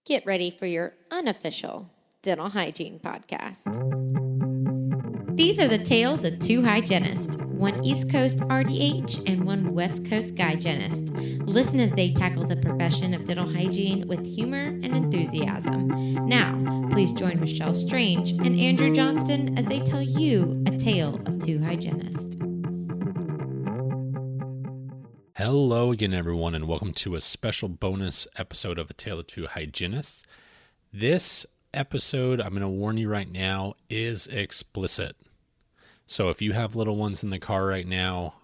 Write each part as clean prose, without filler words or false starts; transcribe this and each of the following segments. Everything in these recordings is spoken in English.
Get ready for your unofficial dental hygiene podcast. These are the tales of two hygienists, one East Coast RDH and one West Coast hygienist. Listen as they tackle the profession of dental hygiene with humor and enthusiasm. Now, please join Michelle Strange and Andrew Johnston as they tell you a tale of two hygienists. Hello again, everyone, and welcome to a special bonus episode of A Tale of Two Hygienists. This episode, I'm going to warn you right now, is explicit. So if you have little ones in the car right now,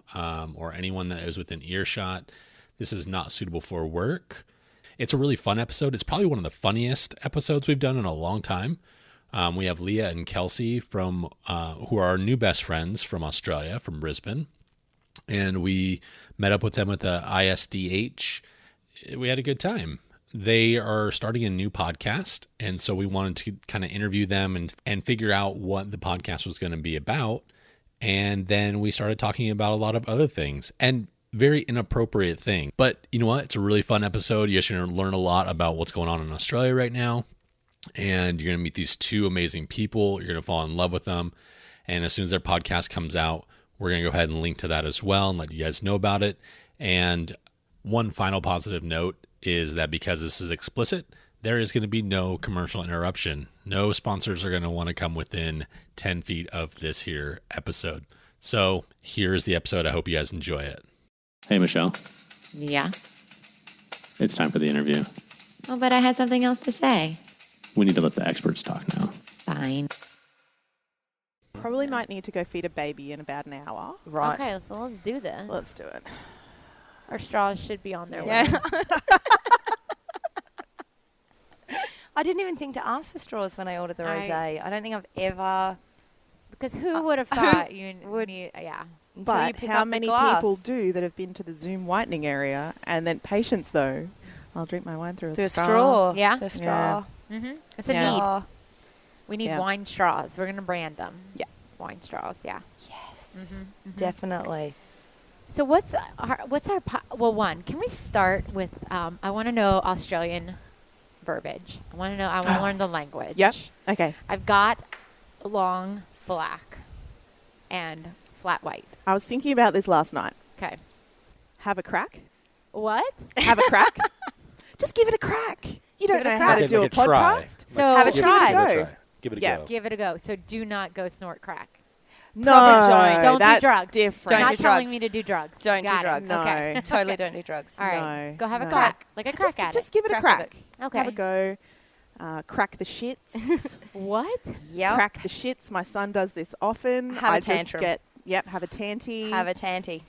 or anyone that is within earshot, this is not suitable for work. It's a really fun episode. It's probably one of the funniest episodes we've done in a long time. We have Leah and Kelsey from who are our new best friends from Australia, from Brisbane. And we met up with them at the ISDH. We had a good time. They are starting a new podcast, and so we wanted to kind of interview them and figure out what the podcast was going to be about. And then we started talking about a lot of other things and very inappropriate things. But you know what? It's a really fun episode. You're going to learn a lot about what's going on in Australia right now. And you're going to meet these two amazing people. You're going to fall in love with them. And as soon as their podcast comes out, we're going to go ahead and link to that as well and let you guys know about it. And one final positive note is that because this is explicit, there is going to be no commercial interruption. No sponsors are going to want to come within 10 feet of this here episode. So here's the episode. I hope you guys enjoy it. Hey, Michelle. Yeah. It's time for the interview. Oh, but I had something else to say. We need to let the experts talk now. Fine. Probably might need to go feed a baby in about an hour. Right. Okay, so let's do this. Let's do it. Our straws should be on their way. Yeah. I didn't even think to ask for straws when I ordered the rosé. I don't think I've ever. Because who would have thought you would need, yeah. Until you But pick how up the many glass. people do that have been to the Zoom whitening area and then patients though? I'll drink my wine through Through a a straw. Yeah. Through a straw. Mm-hmm. It's a Yeah. need. Straw. We need Yeah. wine straws. We're going to brand them. Yeah. Wine straws, yeah. Yes. Mm-hmm. Definitely. So what's our well, one, can we start with, I want to know Australian verbiage. I want to learn the language. Yep. Okay. I've got long black and flat white. I was thinking about this last night. Okay. Have a crack. What? Have a crack. Just give it a crack. You don't Give it a know how crack. to do a Like a try. podcast. So Have a Just try. Give it a go. Give it a Yeah. go. give it a go. So do not go snort crack. No, Don't do that's drugs. different. Don't Not do telling drugs. me to do drugs. Don't do Got it. drugs. No. Okay. Totally don't do drugs. All right. No, Go have a no. crack. Like a crack at Just it. give it a Crack crack. Okay. Have a go. Crack the shits. What? Yep. Crack the shits. My son does this often. Have a I just tantrum. have a tanty. Have a tanty.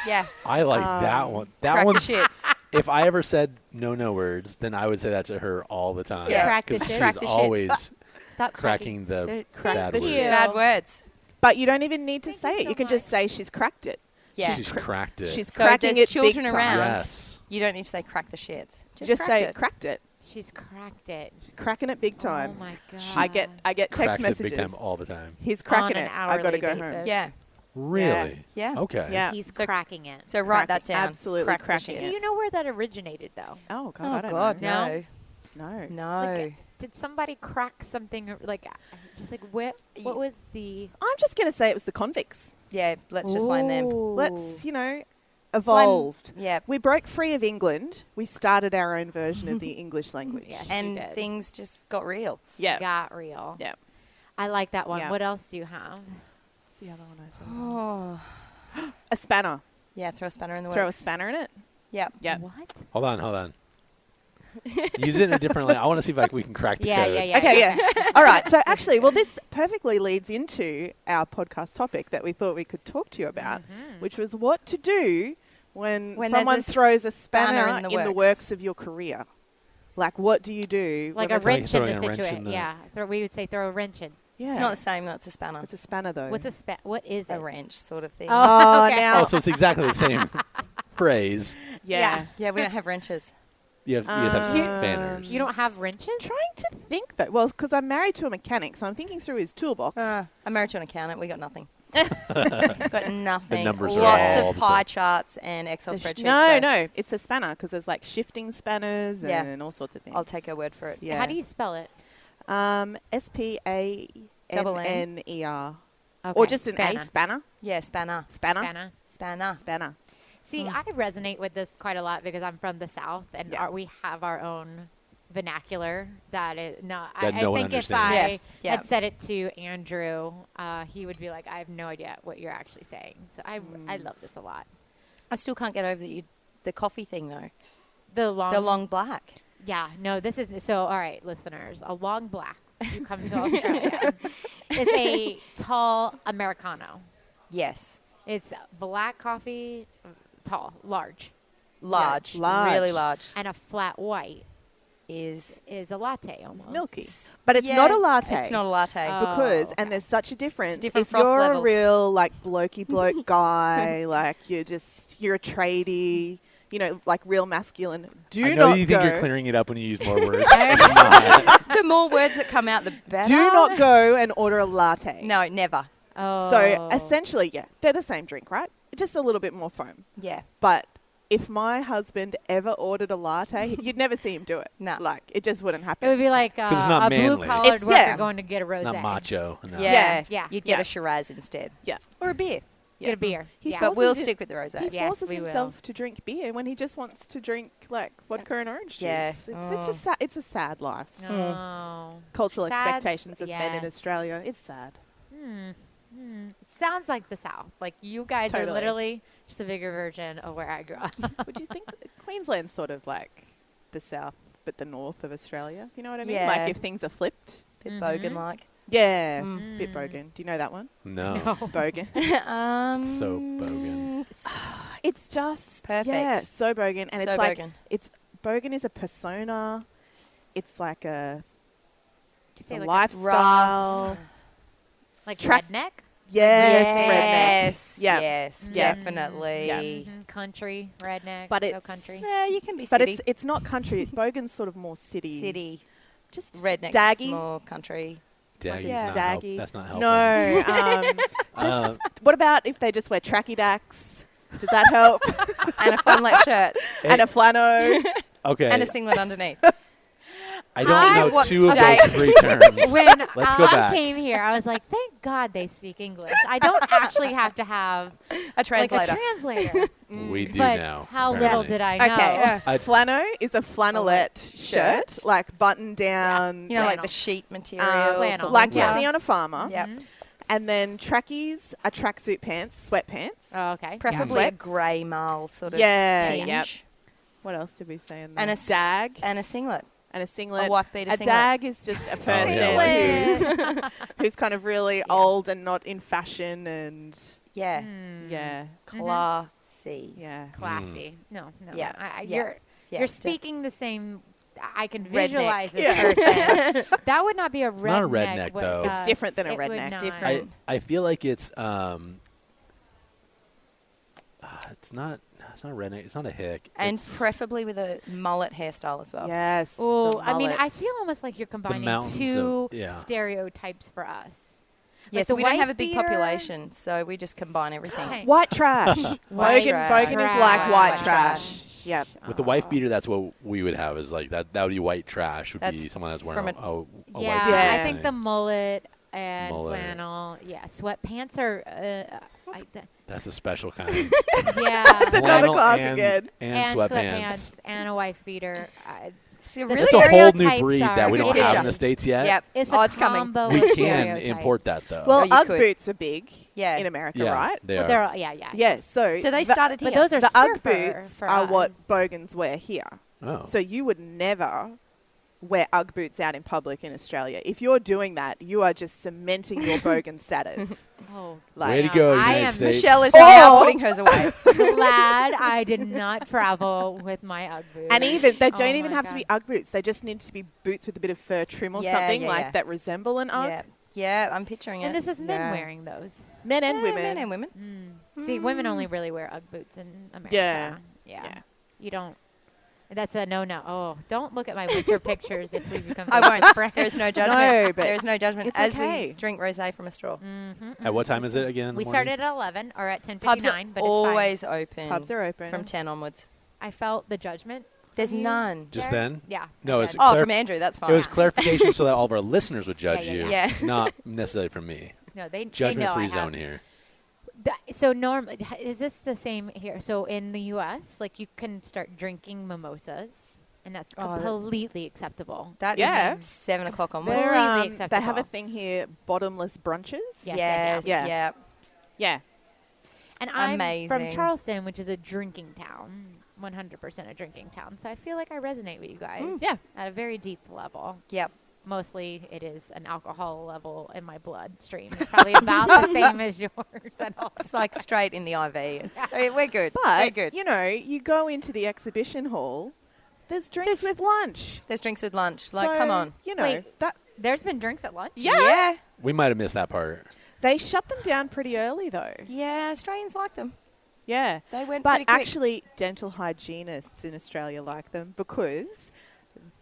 Yeah. I like that one. That Crack the one's shits. If I ever said no words, then I would say that to her all the time. Yeah. Crack the 'Cause shits. she's Crack the shits. always Stop cracking the bad the words. shits. Bad words. But you don't even need to say it. so You can just say she's cracked it. Yeah. She's cracked it. She's So cracking there's it children big around. time. Yes. You don't need to say crack the shits. Just cracked say it. cracked it. She's cracked it. Cracking it big time. Oh my god. I get text Cracks messages. it big time all the time. He's cracking On an it. I got to hourly go basis. home. Yeah. Really? Yeah. Okay. Yeah. He's So- cracking it. So write that Cracking- down. absolutely Crack the cracking shits. Do you know where that originated though? Oh God, Oh I don't God, know. no. No. No. Like, did somebody crack something like just like what was the I'm just going to say it was the convicts. Yeah, let's just blame them. Let's, evolved. Yeah. We broke free of England. We started our own version of the English language. Yes, And you did. things just got real. Yeah. got real. Yeah. I like that one. Yeah. What else do you have? What's the other one I thought? Oh. A spanner. Yeah, throw a spanner in the Throw a works. spanner in it. Yep. Yep. What? Hold on. Use it in a different way. I want to see if we can crack the code. Yeah. Okay, yeah. All right. So actually, this perfectly leads into our podcast topic that we thought we could talk to you about, which was what to do when When someone there's a throws a spanner spanner in the works of your career. Like, what do you do? Like when a there's wrench in throwing the a wrench in situation. the- Yeah. We would say throw a wrench in. Yeah. It's not the same, though. It's a spanner. It's a spanner, though. What's what is a it? wrench sort of thing. Oh, Okay. now. Oh, so it's exactly the same phrase. Yeah. Yeah, we don't have wrenches. You just have spanners. You don't have wrenches? Trying to think that. Well, because I'm married to a mechanic, so I'm thinking through his toolbox. I'm married to an accountant. We got nothing. It's got nothing. The numbers are Lots all of the pie same. charts and Excel spreadsheets. No, it's a spanner because there's like shifting spanners Yeah. and all sorts of things. I'll take her word for it. Yeah. How do you spell it? SPANNER. Okay. Or just an Spanner. A, spanner. Yeah, spanner. Spanner. Spanner. Spanner. Spanner. See, I resonate with this quite a lot because I'm from the South, and Yeah. we have our own vernacular that is not. That I no one think if understands. I Yeah. had said it to Andrew, he would be like, "I have no idea what you're actually saying." So I love this a lot. I still can't get over the coffee thing, though. The long, The long black. Yeah, no, this is so. All right, listeners, a long black. You come to Australia. Is a tall Americano. Yes. It's black coffee, tall, large, Large. Large. Really large. and a flat white Is is a latte almost. It's milky. But it's not a latte. It's not a latte. Oh. Because, okay. and there's such a difference. different If froth you're levels. a real, like, blokey bloke guy, like, you're a tradie, you know, like, real masculine, I know you think go. you're clearing it up when you use more words. The more words that come out, the better. Do not go and order a latte. No, never. Oh. So, essentially, yeah, they're the same drink, right? Just a little bit more foam. Yeah. But if my husband ever ordered a latte, you'd never see him do it. No. Like, it just wouldn't It happen. would be like 'Cause it's not a manly. blue-collared It's- worker yeah. going to get a rosé. Not macho. No. Yeah. Yeah. You'd Yeah. get a Shiraz instead. Yeah. Or a beer. Get a beer. He yeah. forces But we'll it- stick with the rosé. He Yes, forces we will. himself to drink beer when he just wants to drink, like, vodka and orange juice. Yeah. It's a sad life. Oh. Cultural Sad- expectations of men in yes. Australia. It's sad. It sounds like the South. Like you guys are Totally. literally just a bigger version of where I grew up. Would you think Queensland's sort of like the south, but the north of Australia? You know what I mean? Yeah. Like if things are flipped. Bit bogan-like. Yeah, Mm. bit bogan. Do you know that one? No. Bogan. So bogan. It's just Perfect. Yeah, so bogan, and So it's like bogan. bogan is a persona. It's like a Did you it's say a like lifestyle. like Track- redneck? Yes, Yes. Yeah. Yes, Yeah. definitely. Yeah. Country, redneck, But so it's- country. Yeah, you can be But city. it's not country. Bogan's sort of more city. City. Just Redneck. daggy. More country. Daggy's Yeah. not Daggy. That's not helping. No. Uh, What about if they just wear tracky dacks? Does that help? And a flannel shirt. And a flannel. okay. And a singlet underneath. I don't I know watched two of Jake. those three terms. When Let's go I back. came here, I was like, thank God they speak English. I don't actually have to have A like translator. a translator. We do but now. how little apparently. did I know? Okay. I- Flannel is a flannelette shirt, shirt. like button down, You know, like Flannel. the sheet material. Flannel. for like you winter. see on a farmer. Yep. And then trackies are tracksuit pants, sweatpants. Oh, okay. Preferably a Sweats. grey mull sort of Yeah, tinge. yep. What else did we say in there? And a dag And a singlet. and a singlet. A wife beater A singlet. dag is just a person yeah. who's kind of really old and not in fashion and Yeah. yeah, Classy. yeah. Classy. No. Yeah. I, Yeah. You're Yeah. you're speaking the same. I can Redneck. visualize this Yeah. person. That would not be a redneck. not a redneck, with though. It's us. different than a It would redneck. not. It's different. I feel like it's not redneck. It's not a hick. And It's preferably with a mullet hairstyle as well. Yes. Oh, the I mean, I mullet. feel almost like you're combining mountains two of- yeah. stereotypes for us. Yeah, Like so the we don't have a wife big beater- population, so we just combine everything. Okay. White trash. White Bogan trash. is like white White trash. Yep. With the wife beater, that's what we would have. Is like that. That would be white trash. Would be That's someone that's from wearing a- a white Yeah, Yeah. I think the mullet and Mullet. flannel. Yeah, sweatpants are. That's a special kind. Yeah, another Flannel class and, again. And sweatpants. and a wife beater. It's The That's a whole new stereotypes breed that are- we don't It have is. in the States yet. Yep. It's oh, a it's coming. combo We of can stereotypes. import that though. Well, Oh, you Ugg could. boots are big Yeah. in America, yeah, right? They But are. they're yeah. Yeah. So So they the- started here. But those are the Ugg surfer boots for are us. what bogans wear here. Oh. So you would never wear Ugg boots out in public in Australia. If you're doing that, you are just cementing your bogan status. Oh, Way to no. go, I United am States. Michelle is Oh! now putting hers away. glad I did not travel with my Ugg boots. And even they don't Oh even my have to be Ugg boots. They just need to be boots with a bit of fur trim or Yeah, something yeah, like yeah. that resemble an Ugg. yeah. Yeah, I'm picturing it. And this is men Yeah. wearing those. Men and Yeah, women. Men and women. See, women only really wear Ugg boots in America. Yeah. Yeah. Yeah. You don't. That's a no. Oh, don't look at my winter pictures if we become I Facebook won't. friends. There's no judgment. No, but there is no judgment it's as okay. we drink rosé from a straw. At what time is it again in the We morning? started at 11 or at 10:59, Pubs are but always open. Pubs are open. From 10 onwards. I felt the judgment. There's from you none. Just there. then? Yeah. No, I it's did. Oh, from Andrew. That's fine. It was clarification so that all of our listeners would judge Yeah. you, Yeah. not necessarily from me. No, they know Judgment-free I zone have. here. So is this the same here? So in the U.S., like you can start drinking mimosas, and that's Oh, that- completely acceptable. That Yeah. is 7 o'clock onwards. They're, Completely they have a acceptable. thing here, bottomless brunches. Yes, Yes. yeah. Yeah. Yeah. And I'm from Amazing. Charleston, which is a drinking town, 100% a drinking town. So I feel like I resonate with you guys. Yeah. At a very deep level. Yep. Mostly it is an alcohol level in my bloodstream. It's probably about the same as yours at all. It's like straight in the IV. We're good. We're But, good. you know, you go into the exhibition hall, there's drinks There's- with lunch. There's drinks with lunch. Like, So, come on. You know, Wait. that There's been drinks at lunch? yeah. We might have missed that part. They shut them down pretty early though. Yeah, Australians like them. Yeah. They went But pretty quick. actually, dental hygienists in Australia like them because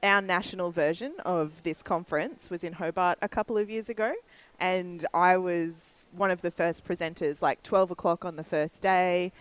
our national version of this conference was in Hobart a couple of years ago, and I was one of the first presenters, like 12 o'clock on the first day.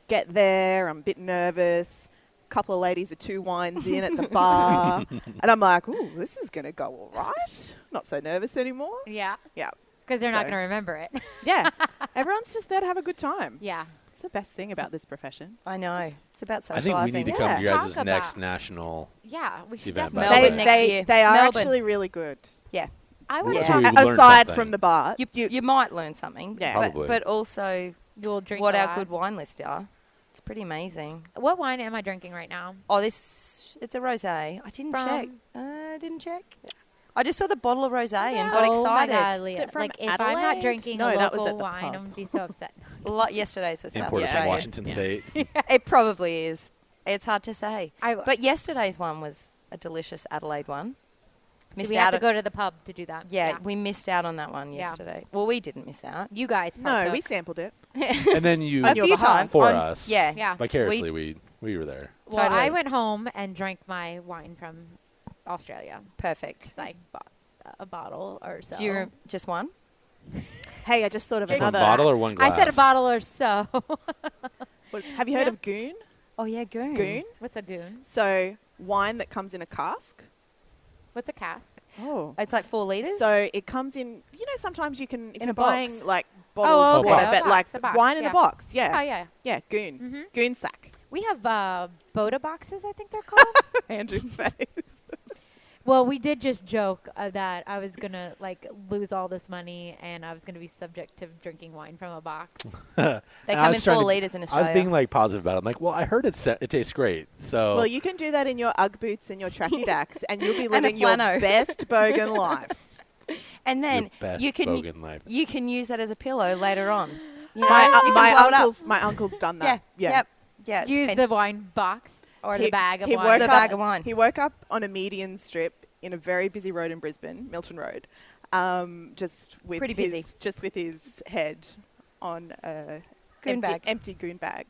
Get there, I'm a bit nervous. Couple of ladies are 2 wines in at the bar, and I'm like, ooh, this is going to go all right. Not so nervous anymore. Yeah. Yeah. Because they're not So- going to remember it. Yeah. Everyone's just there to have a good time. Yeah. It's the best thing about this profession. I know. It's about I socialising. think we need to Yeah. come to your guys' Talk next about- national. Yeah, we should Event, definitely. by the Melbourne way. next year. They are Melbourne. actually really good. Yeah. I want Yeah. to So we talk. learned Aside something. from the bar, You might learn something. Yeah. Probably. But also You'll drink what a our lot. good wine list are. It's pretty amazing. What wine am I drinking right now? Oh, it's a rosé. I didn't From- check. Didn't check. I just saw the bottle of rosé and got Oh my excited. God, Is Leah. it from Like, if I'm Adelaide? not drinking No, a that was local at the wine, pub. I'm going to be so upset. Yesterday's was South Imported from Australia. Washington State. It probably is. It's hard to say. I But yesterday's one was a delicious Adelaide one. so we have to go to the pub to do that. Yeah, we missed out on that one Yeah. yesterday. Well, we didn't miss out. You guys no, partook. we sampled it. And then you, On your few behalf. times. for on- us, Yeah. Yeah. vicariously, we were there. Well, Totally. I went home and drank my wine from Australia. Perfect. 'Cause I bought a bottle or so. Do you just one? Hey, I just thought of One another. bottle or one glass? I said a bottle or so. Have you heard Yeah. of goon? Oh, yeah, goon. Goon? What's a goon? So wine that comes in a cask. What's a cask? Oh. It's like 4 litres? So it comes in, you know, sometimes you can, if In a you're buying box. like bottled Oh, okay. water, A but box, like a box, wine in yeah. a box. Yeah. Oh, yeah. Yeah, goon. Mm-hmm. Goon sack. We have Boda boxes, I think they're called. Andrew's face. Well, we did just joke that I was going to like lose all this money and I was going to be subject to drinking wine from a box. They And I come in was trying 4 to- litres in I Australia. was being like positive about it. I'm like, well, I heard it tastes great. So Well, you can do that in your Ugg boots and your tracky dacks, and you'll be And a living your flannel. best bogan life. and then your best you can bogan life. you can use that as a pillow later on. You know, My, you can blow it up. my uncle's done Yeah. that. Yeah. Yep. Yeah. it's Use fan- the wine box or the bag of wine. woke The up, bag of wine. He woke up on a median strip in a very busy road in Brisbane, Milton Road, just with Pretty busy. just with his head on a Goon bag. empty goon bag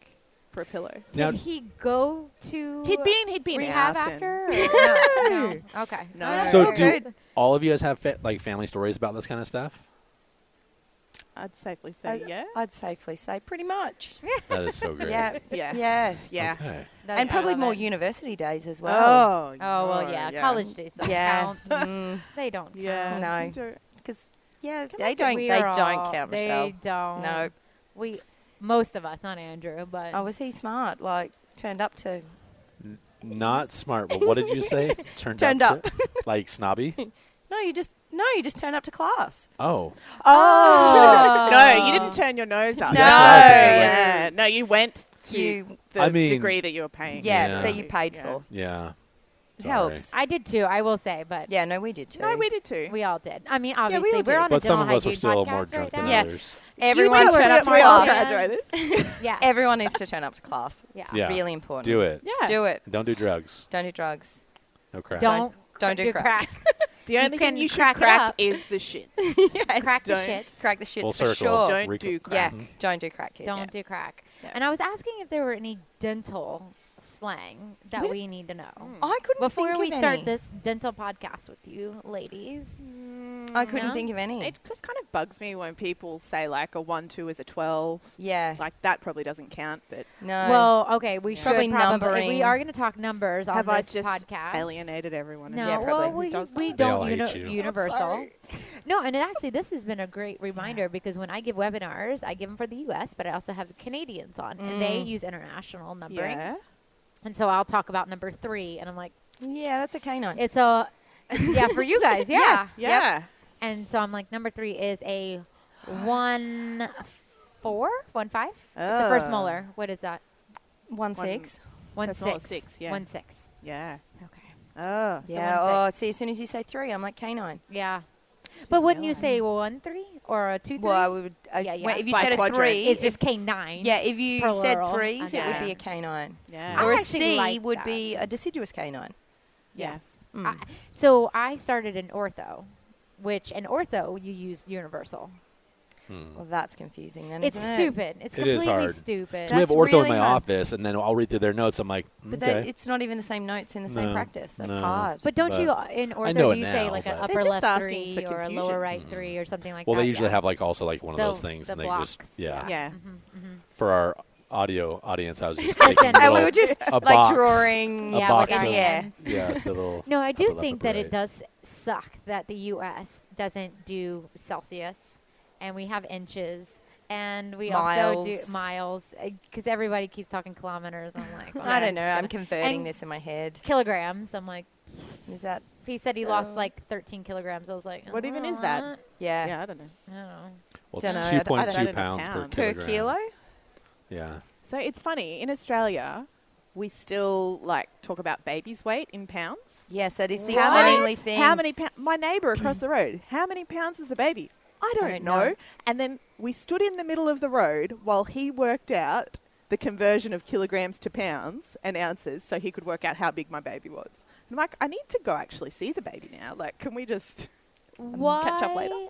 for a pillow. Now- Did he go to He'd been rehab out after? and- Or no. Okay. No. Oh, that's So very do good. all of you guys have family stories about this kind of stuff? I'd safely say yeah. I'd safely say pretty much. That is so great. Yeah. Yeah. Yeah. Yeah. Okay. And I probably love more it. university days as well. Oh. Oh, well, yeah. College days don't Yeah. count. Mm, They don't count. Yeah. No. You do. Because yeah, Can they I get- don't We they are don't all- count, They Michelle. don't. No. Most of us, not Andrew, but Oh, was he smart? Like turned up to Not smart, but what did you say? Turned up. Like snobby? No, you just turn up to class. Oh. Oh. No, you didn't turn your nose up. No. That's what I was saying, like- Yeah. No, you went to You the I mean- degree that you were paying. yeah, Yeah. that you paid Yeah. for. Yeah. It Sorry. helps. I did too, I will say, but Yeah, no, we did too. No, we did too. we all did. I mean, we obviously, all we're did. on a But some dental of us were hygiene still podcast more right drunk than now. Yeah. others. Everyone two were turn up to we all class. graduated. Yeah. Everyone needs to turn up to class. Yeah. Yeah. Really important. Do it. Yeah. Do it. Don't do drugs. Don't do drugs. No crap. Don't do crack. The only can thing you should crack it crack up. is the shit. Yes. Crack the Don't shit. Crack the shits Full for circle. sure. Don't do Yeah, crack. don't do crack, kids. Don't do crack. Yeah. And I was asking if there were any dental slang that we need to know I couldn't before think we of start any. this dental podcast with you, ladies? I couldn't No? think of any. It just kind of bugs me when people say like a 1-2 is a 12. Yeah. Like that probably doesn't count, but No. Well, okay, we should Probably probably. If numbering. we are going to talk numbers on have I this just podcast, alienated everyone? No, Yeah, probably. well, Who does we that? They all don't hate you. universal. sorry. No, and actually, this has been a great reminder because when I give webinars, I give them for the U.S., but I also have the Canadians on, and they use international numbering. Yeah. And so I'll talk about number 3, and I'm like, yeah, that's a canine. it's a, yeah, for you guys, yeah. Yeah. And so I'm like, number 3 is a 1-4, 1-5. It's the first molar. What is that? 1-6. 1-6. 6, yeah. 1-6. Yeah. Okay. Oh. Yeah. 1-6. Oh, see, as soon as you say 3, I'm like canine. Yeah. But wouldn't you say 1-3 or a 2-3? Well, I would. Yeah. Well, if you By said a quadrant. 3, It's just K9. yeah. If you plural. said 3s, it Okay. would be a canine. Yeah. Or I a actually C like would that. be a deciduous canine. Yes. Mm. So I started in ortho, which in ortho you use universal. Well, that's confusing then. It's isn't it? stupid. It's It is completely hard. stupid. So we have That's ortho really in my hard. office, and then I'll read through their notes. I'm like, But okay. it's not even the same notes in the same No, practice. That's no. hard. But don't But you in know ortho it do you say now, like an but- They're upper just left asking 3 for or a confusion. lower right 3 or something like well, that? they usually yeah. have like also like one of The- those things, the and they blocks, just yeah. Yeah. For our audio audience, I was just Listen, making and and we little- were just a like box, drawing a Yeah, box with our of- hands. yeah, the little. No, I do upper left, think upper that right. it does suck that the U.S. doesn't do Celsius, and we have inches, and we also do Miles. miles, because everybody keeps talking kilometers. I'm like, I don't know. just I'm gonna- converting and this in my head. kilograms. I'm like, Is that? he said he lost like 13 kilograms. I was like, What even is that? Yeah. Yeah, I don't know. I don't know. Well, Dunno, it's I don't- 2.2 know pounds per pound. Per kilogram. kilo? Yeah. So it's funny, in Australia, we still like talk about baby's weight in pounds. Yes, that is the How many- only thing. How many pounds? My neighbour across the road, how many pounds is the baby? I don't know. And then we stood in the middle of the road while he worked out the conversion of kilograms to pounds and ounces so he could work out how big my baby was. And I'm like, I need to go actually see the baby now. Like, can we just catch up later?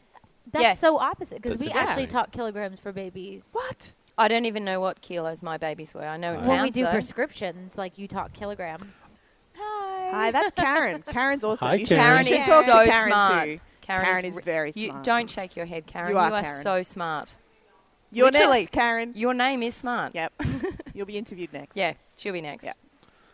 That's Yeah. so opposite, because That's we actually interesting. talk kilograms for babies. What? I don't even know what kilos my babies were. I know Right. in When we pounds, do though. prescriptions, like you talk kilograms. Hi, that's Karen. Karen's awesome. Hi, You should- Karen. you Karen should is talk to so Karen smart. too. Karen, Karen is very you smart. Don't shake your head, Karen. You are Karen. so smart. You're Literally. next, Karen. Your name is smart. Yep. You'll be interviewed next. Yeah, she'll be next. Yeah.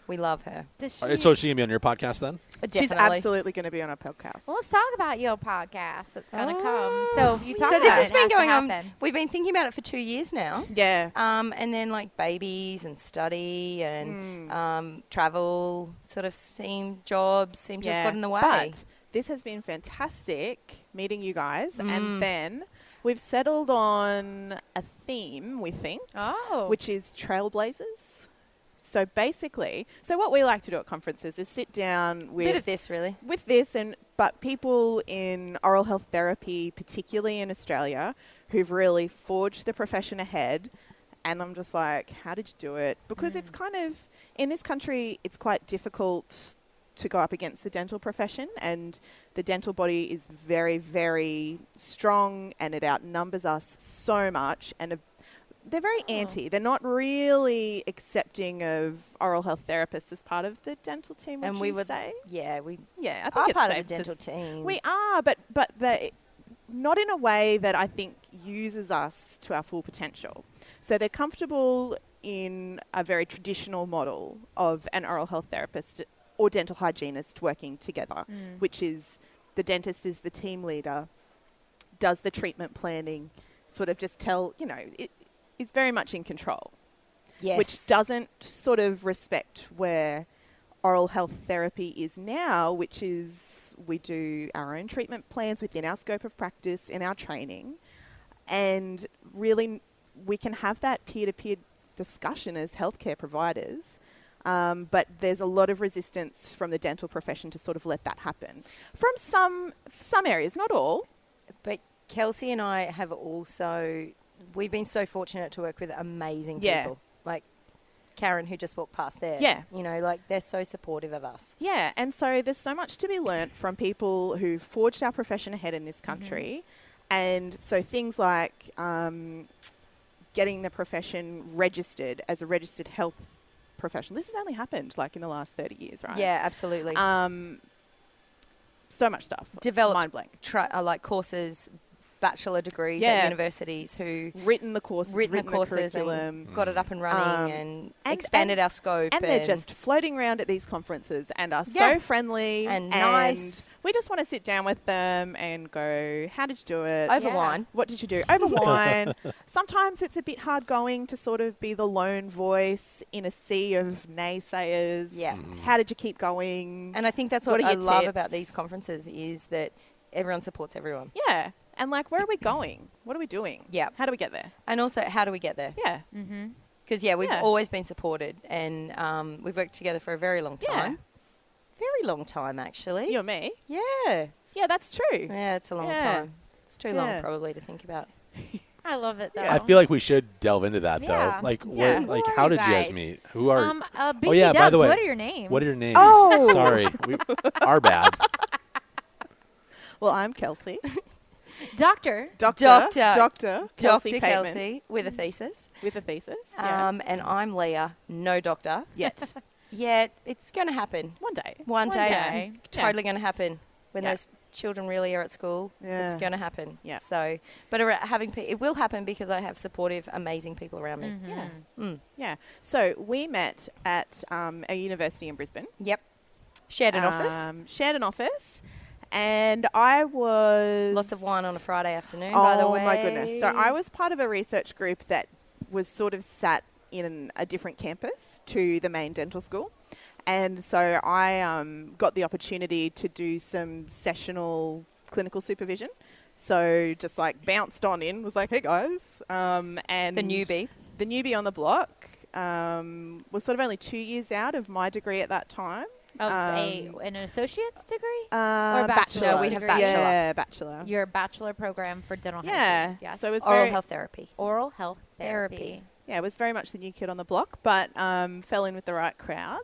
We love her. Does she? All right, so is she gonna be on your podcast then? She's Definitely. absolutely going to be on our podcast. Well, let's talk about your podcast that's going to come. So you talk So about this it, has it been to going on. happen. We've been thinking about it for 2 years now. Yeah. And then like babies and study and travel sort of jobs seem to have got in the way. But this has been fantastic meeting you guys. And then we've settled on a theme, we think, Oh. which is Trailblazers. So basically, what we like to do at conferences is sit down Bit of with this really. but people in oral health therapy, particularly in Australia, who've really forged the profession ahead. And I'm just like, how did you do it? Because it's kind of, in this country, it's quite difficult to go up against the dental profession, and the dental body is very, very strong, and it outnumbers us so much, and they're very anti. They're not really accepting of oral health therapists as part of the dental team, would And you we would say? Yeah, we Yeah, I are think it's part of safe the to dental team. We are, but they not in a way that I think uses us to our full potential. So they're comfortable in a very traditional model of an oral health therapist or dental hygienist working together, which is the dentist is the team leader, does the treatment planning, sort of just it is very much in control. yes. Which doesn't sort of respect where oral health therapy is now, which is we do our own treatment plans within our scope of practice in our training, and really we can have that peer-to-peer discussion as healthcare providers, but there's a lot of resistance from the dental profession to sort of let that happen. From some areas, not all. But Kelsey and I have also, we've been so fortunate to work with amazing Yeah. people. Like Karen, who just walked past there. Yeah. You know, like they're so supportive of us. Yeah, and so there's so much to be learnt from people who forged our profession ahead in this country. And so things like getting the profession registered as a registered health professional. This has only happened like in the last 30 years, right? Yeah, absolutely. So much stuff. Developed mind blank. Like courses, bachelor degrees Yeah. at universities who Written the courses, written the courses curriculum. and got it up and running and expanded our scope. And they're just floating around at these conferences and are Yeah. so friendly And nice. We just want to sit down with them and go, how did you do it? Over wine. What did you do? Over wine. Sometimes it's a bit hard going to sort of be the lone voice in a sea of naysayers. Yeah. How did you keep going? And I think that's What what are I your love tips? about these conferences is that everyone supports everyone. Yeah. And like, where are we going? What are we doing? Yeah. How do we get there? And also, how do we get there? Yeah. Because, we've always been supported and we've worked together for a very long time. Yeah. Very long time, actually. You and me? Yeah. Yeah, that's true. Yeah, it's a long Yeah. time. It's too long, Yeah. probably, to think about. I love it though. I feel like we should delve into that Yeah. though. Like, Yeah. what, like, Who are how you did you guys guys? meet? Who are? BT yeah, by Dubs, the way, what are your names? What are your names? Oh! Sorry, our bad. Well, I'm Kelsey. Doctor. Doctor Kelsey Dr. Pateman Kelsey with a thesis. with a thesis. And I'm Leah, no doctor. Yet. Yet it's going to happen. One day. One day day. it's totally going to happen. When Yeah. those children really are at school, it's Yeah. going to happen. Yeah. So, but it will happen because I have supportive, amazing people around me. Yeah. Mm. Yeah. So we met at a university in Brisbane. Yep. Shared an office. Shared an office. And I was... Lots of wine on a Friday afternoon, by the way. Oh, my goodness. So I was part of a research group that was sort of sat in a different campus to the main dental school. And so I got the opportunity to do some sessional clinical supervision. So just like bounced on in, was like, hey guys. And The newbie. The newbie on the block was sort of only 2 years out of my degree at that time. Of an associate's degree? Bachelor. No, we have degree? bachelor. Yeah, bachelor. Your bachelor program for dental Yeah. hygiene. Yes. So it was Oral very, health therapy. oral health Therapy. therapy. yeah, it was very much the new kid on the block, but fell in with the right crowd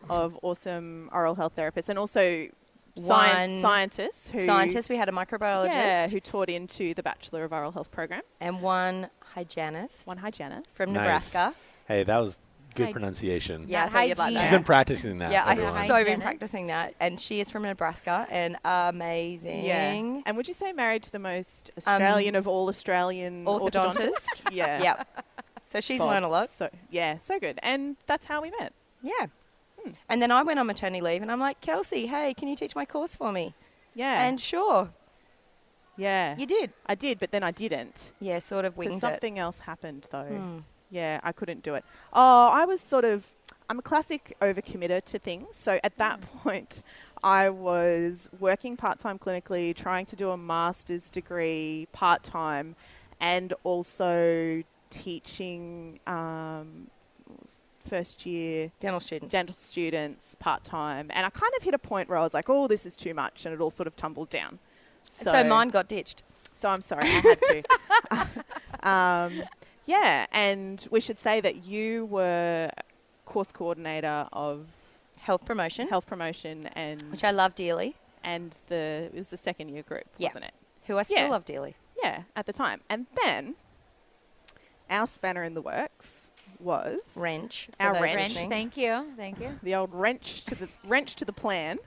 of awesome oral health therapists and also scientists who We had a microbiologist yeah, who taught into the Bachelor of Oral Health program. and one hygienist One hygienist. from Nice. Nebraska. Hey, that was good Hy- pronunciation. Yeah, I Not thought you'd like hygiene. She's that. been practicing that. Yeah, I've everyone. so been Hygienist. practicing that. And she is from Nebraska and amazing. Yeah. And would you say married to the most Australian of all Australian Orthodontist. Yeah. Yep. So she's Bob. learned a lot. So good. And that's how we met. Yeah. And then I went on maternity leave and I'm like, Kelsey, hey, can you teach my course for me? Yeah. And sure, yeah. you did. I did, but then I didn't. Yeah, sort of Because winged something else happened though. it. Yeah, I couldn't do it. Oh, I'm a classic overcommitter to things. So at that point, I was working part-time clinically, trying to do a master's degree part-time, and also teaching first year Dental students. dental students part-time. And I kind of hit a point where I was like, oh, this is too much, and it all sort of tumbled down. So mine got ditched. So I'm sorry, I had to. Yeah, and we should say that you were course coordinator of Health promotion, health promotion and which I love dearly, and it was the second year group, Yeah. wasn't it? who I still Yeah. love dearly. Yeah, at the time. And then our spanner in the works was Wrench. for Our those wrench. Wrench, listening. thank you. Thank you. the old wrench to the plan.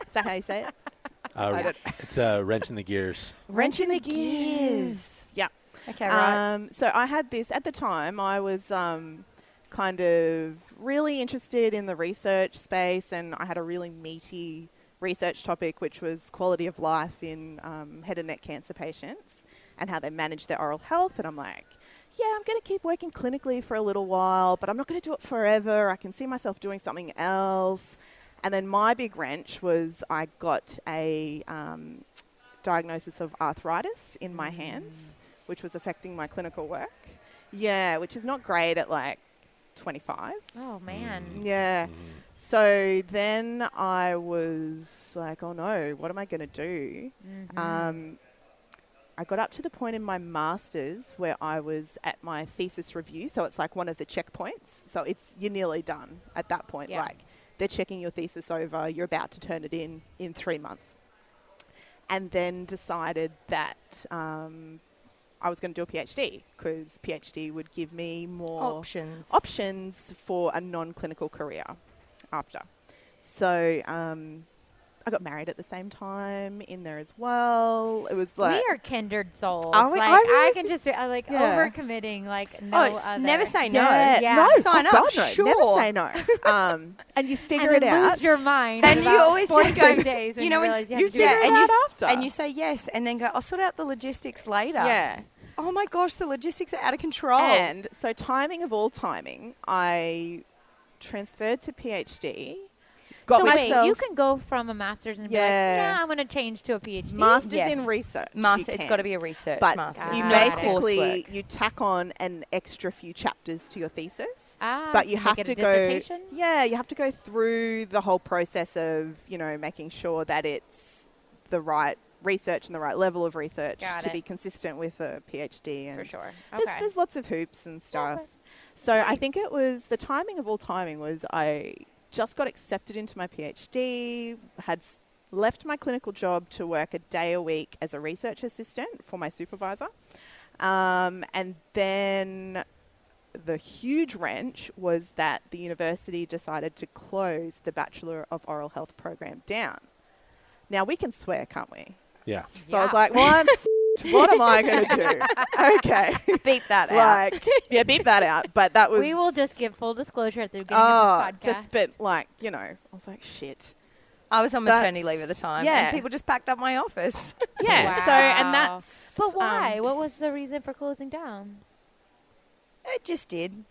Is that how you say it? I don't- It's a wrench in the gears. Wrench in the gears. Yeah. Okay, right. So I had this at the time. I was kind of really interested in the research space, and I had a really meaty research topic, which was quality of life in head and neck cancer patients and how they manage their oral health. And I'm like, yeah, I'm going to keep working clinically for a little while, but I'm not going to do it forever. I can see myself doing something else. And then my big wrench was I got a diagnosis of arthritis in my hands, which was affecting my clinical work. Yeah, which is not great at like 25. Oh, man. Yeah. So then I was like, oh no, what am I going to do? I got up to the point in my master's where I was at my thesis review. So it's like one of the checkpoints. So you're nearly done at that point. Yeah. Like they're checking your thesis over. You're about to turn it in 3 months. And then decided that I was going to do a PhD because PhD would give me more options for a non-clinical career after. So I got married at the same time in there as well. It was like... We are kindred souls. Are we? Like, I can just, overcommitting, like, no other. Never say no. Yeah. No, sign oh up. God, no. Sure. Never say no. And you figure and it then out. lose your mind. And you always just go, 45 days when you realize you have to do figure it. it out after. And you say yes, and then go, I'll sort out the logistics later. Yeah. Oh my gosh, the logistics are out of control. And so timing of all timing, I transferred to PhD. Got So myself wait, you can go from a master's and be like, I'm going to change to a PhD? Master's Yes. in research. Master, you it's can. got to be a research But master. you Got it. basically, you tack on an extra few chapters to your thesis. to But you make have it to a go, dissertation? you have to go through the whole process of, making sure that it's the right research and the right level of research Got to it. be consistent with a PhD. And For sure. there's, Okay. there's lots of hoops and stuff. Okay. So I Nice. think it was, the timing of all timing was I just got accepted into my PhD, had left my clinical job to work a day a week as a research assistant for my supervisor. And then the huge wrench was that the university decided to close the Bachelor of Oral Health program down. Now, we can swear, can't we? Yeah. So I was like, well, I'm f***ed. What am I going to do? Okay. Beep that out. Beep that out. But that was... We will just give full disclosure at the beginning of this podcast. but I was like, shit. I was on maternity leave at the time, yeah. and people just packed up my office. Yeah. Wow. So, and that's... But why? What was the reason for closing down? It just did.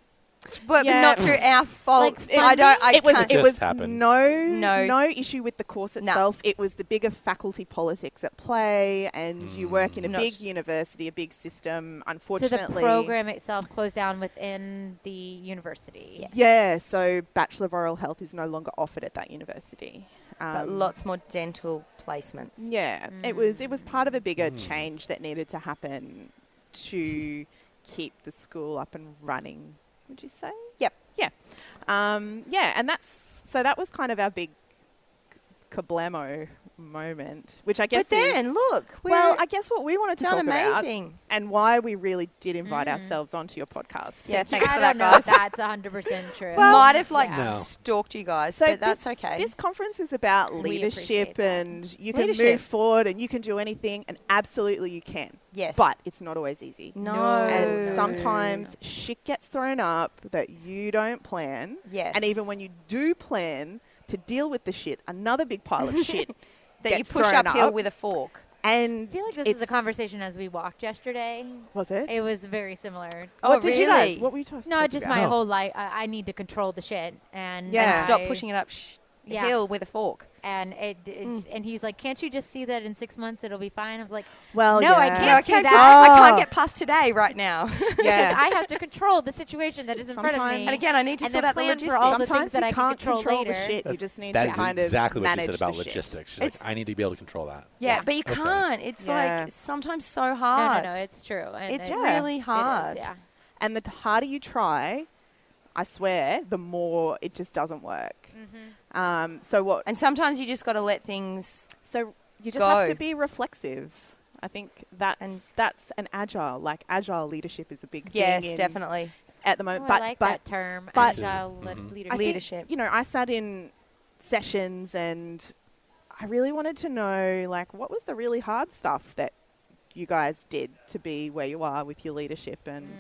But Yeah. not through our fault. Like it was Just it was happened. no issue with the course No. itself. It was the bigger faculty politics at play, and you work in a No. big university, a big system. So Unfortunately, the program itself closed down within the university. Yes. yeah. So Bachelor of Oral Health is no longer offered at that university. But lots more dental placements. Yeah, it was part of a bigger change that needed to happen to keep the school up and running. Would you say? Yep. Yeah. And that was kind of our big kablamo moment, which I guess But then, look. I guess what we wanted to done talk about amazing. and why we really did invite ourselves onto your podcast. Yeah, Thank thanks you. for I that, don't know if guys. that's 100% true. Might have No. stalked you guys, So but that's okay. This conference is about We leadership, appreciate that. and you can Leadership. move forward and you can do anything, and absolutely you can. Yes. But it's not always easy. No. And sometimes shit gets thrown up that you don't plan. Yes. And even when you do plan to deal with the shit, another big pile of shit that you gets push thrown uphill up. with a fork. And I feel like this is a conversation as we walked yesterday. Was it? It was very similar. What did you guys? really? What were you talking No, about? just my whole life. I need to control the shit. And Yeah. And stop I- pushing it up Yeah. hill with a fork. And and he's like, can't you just see that in 6 months it'll be fine? I was like, Well, no, I yeah. can't No, I see can't, that. I can't get past today right now. Yeah. Because I have to control the situation that is in front of Sometimes- me. And again, I need to and sort then out the plan logistics. for all the things Sometimes that you I can can't control later. the shit. You just need That to is kind exactly of what she manage said about the shit. logistics. She's It's- like, I need to be able to control that. Yeah, but you Okay. can't. It's Yeah. like sometimes so hard. No, it's true. And It's it- really it is, hard. yeah. And the harder you try, I swear, the more it just doesn't work. So what? And sometimes you just got to let things. So you just Go. have to be reflexive. I think that's And- an agile leadership is a big thing. Yes, in- definitely. At the Oh, moment, I like that term, but- agile Mhm. leadership. I think, Leadership. I sat in sessions and I really wanted to know, like, what was the really hard stuff that you guys did to be where you are with your leadership, and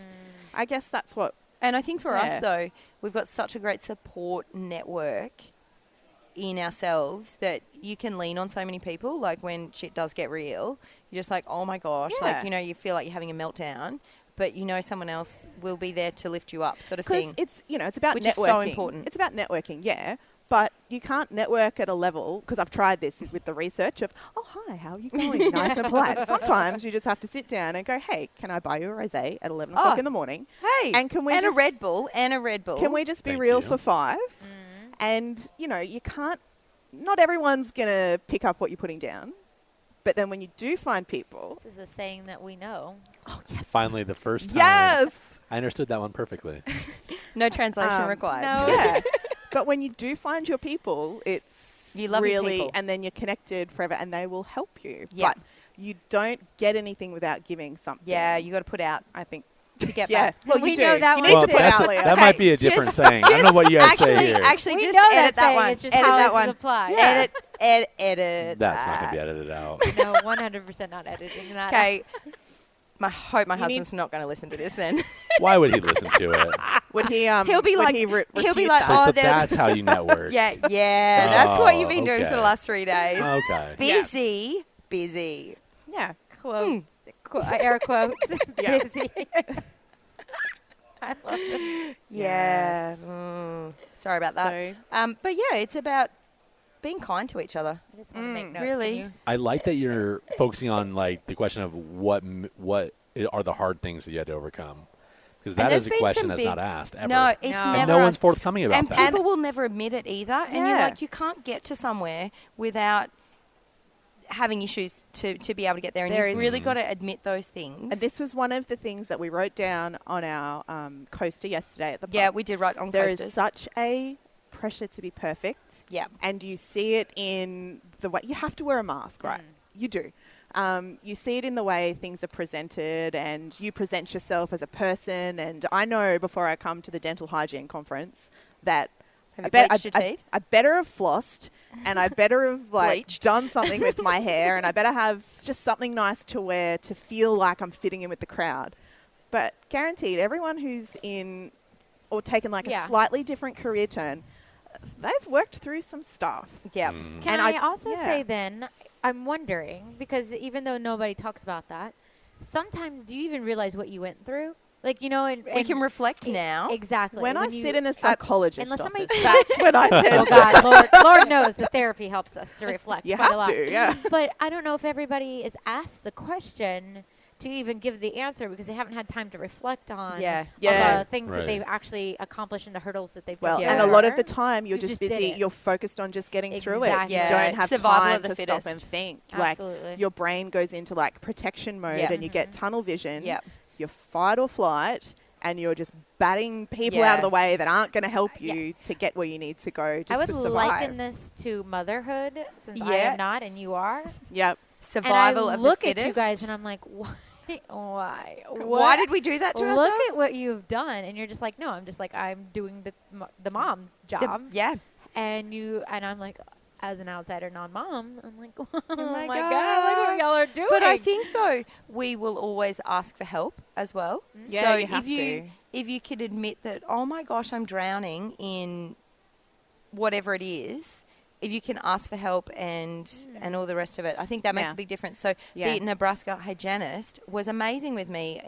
I guess that's what. And I think for Yeah. us, though, we've got such a great support network in ourselves that you can lean on so many people. Like when shit does get real, you're just like, oh my gosh, Yeah. like, you feel like you're having a meltdown, but someone else will be there to lift you up, sort of Because thing. it's about Which networking. is so important. It's about networking, yeah. But you can't network at a level, because I've tried this with the research of, oh, hi, how are you going? Nice and polite. Sometimes you just have to sit down and go, hey, can I buy you a rosé at 11 o'clock in the morning? Hey, And can we a just- Red Bull, and a Red Bull. Can we just be Thank real you. for 5? And, you can't, not everyone's going to pick up what you're putting down. But then when you do find people, This is a saying that we know. oh, yes. Finally, the first time. Yes. I understood that one perfectly. No translation required. No. Yeah. But when you do find your people, it's You love your really, people. and then you're connected forever, and they will help you. Yeah. But you don't get anything without giving something. Yeah, you got to put out I think. to get Yeah, back. well, We you do. know that you one need too. to put out, Leah. that might be a different saying. I don't know what you guys say here. Actually, We just know edit that saying, one. it's just Edit how that it's one. applied. Yeah. Edit. That's not that. going to be edited out. No, 100% not editing that. Okay. I hope my You husband's not going to listen to this then. Why would he listen to it? Would he? He'll be would like- he he'll be refute like, that? So they're- that's how you network. yeah, that's what you've been doing okay. for the last 3 days. Okay. Busy. Yeah. Quote, air quotes. Yeah. Busy. I love it. Yeah. Yes. Sorry about that. So, But yeah, it's about being kind to each other. I just want to make notes. really? Can you- I like that you're focusing on like the question of what are the hard things that you had to overcome, because that there's is a been question some that's big- not asked ever. No, it's No. never. and no one's asked. forthcoming about And that. people will never admit it either. And you're Yeah. like, you can't get to somewhere without having issues to be able to get there. And There you've is- really got to admit those things. and this was one of the things that we wrote down on our coaster yesterday at the pub. yeah, we did right on There coasters. is such a pressure to be perfect. Yeah. And you see it in the way you have to wear a mask, right? You do. You see it in the way things are presented, and you present yourself as a person. And I know before I come to the dental hygiene conference that Have you bleached your teeth? I better have flossed, and I better have Bleached. done something with my hair, and I better have just something nice to wear to feel like I'm fitting in with the crowd. But guaranteed, everyone who's in or taken like Yeah. a slightly different career turn, they've worked through some stuff. Yeah. Mm. Can And I I- also yeah. say then, I'm wondering, because even though nobody talks about that, sometimes do you even realize what you went through? Like, you know, and We can reflect now. Exactly. When I you- sit in the psychologist unless somebody office, that's when I Oh tend to. God, Lord knows the therapy helps us to reflect. You quite a have lot. to, yeah. But I don't know if everybody is asked the question to even give the answer because they haven't had time to reflect on Yeah. all Yeah. the things Right. that they've actually accomplished and the hurdles that they've Well, jumped and a over. lot of the time you're You just just did busy. it. You're focused on just getting through it. Exactly. You Yeah. don't have Survival time of the to stop fittest. and think. Absolutely. Like your brain goes into like protection mode, Yeah. and you get tunnel vision. Yep. You're fight or flight, and you're just batting people out of Yeah. the way that aren't going to help you Yes. to get where you need to go just I would to survive. liken this to motherhood since I Yeah. am not and you are. Yep. Survival and I of look the at fittest. you guys and I'm like, why? Why? Why did we do that to Look ourselves? at what you've done, and you're just like, no. I'm just like, I'm doing the mom job, Yeah. and I'm like, as an outsider, non-mom, I'm like, oh my my god, look what gosh. y'all are doing. But I think though we will always ask for help as well. Yeah, so you have if you could admit that, oh my gosh, I'm drowning in whatever it is, if you can ask for help and all the rest of it, I think that makes Yeah. a big difference. So Yeah. the Nebraska hygienist was amazing with me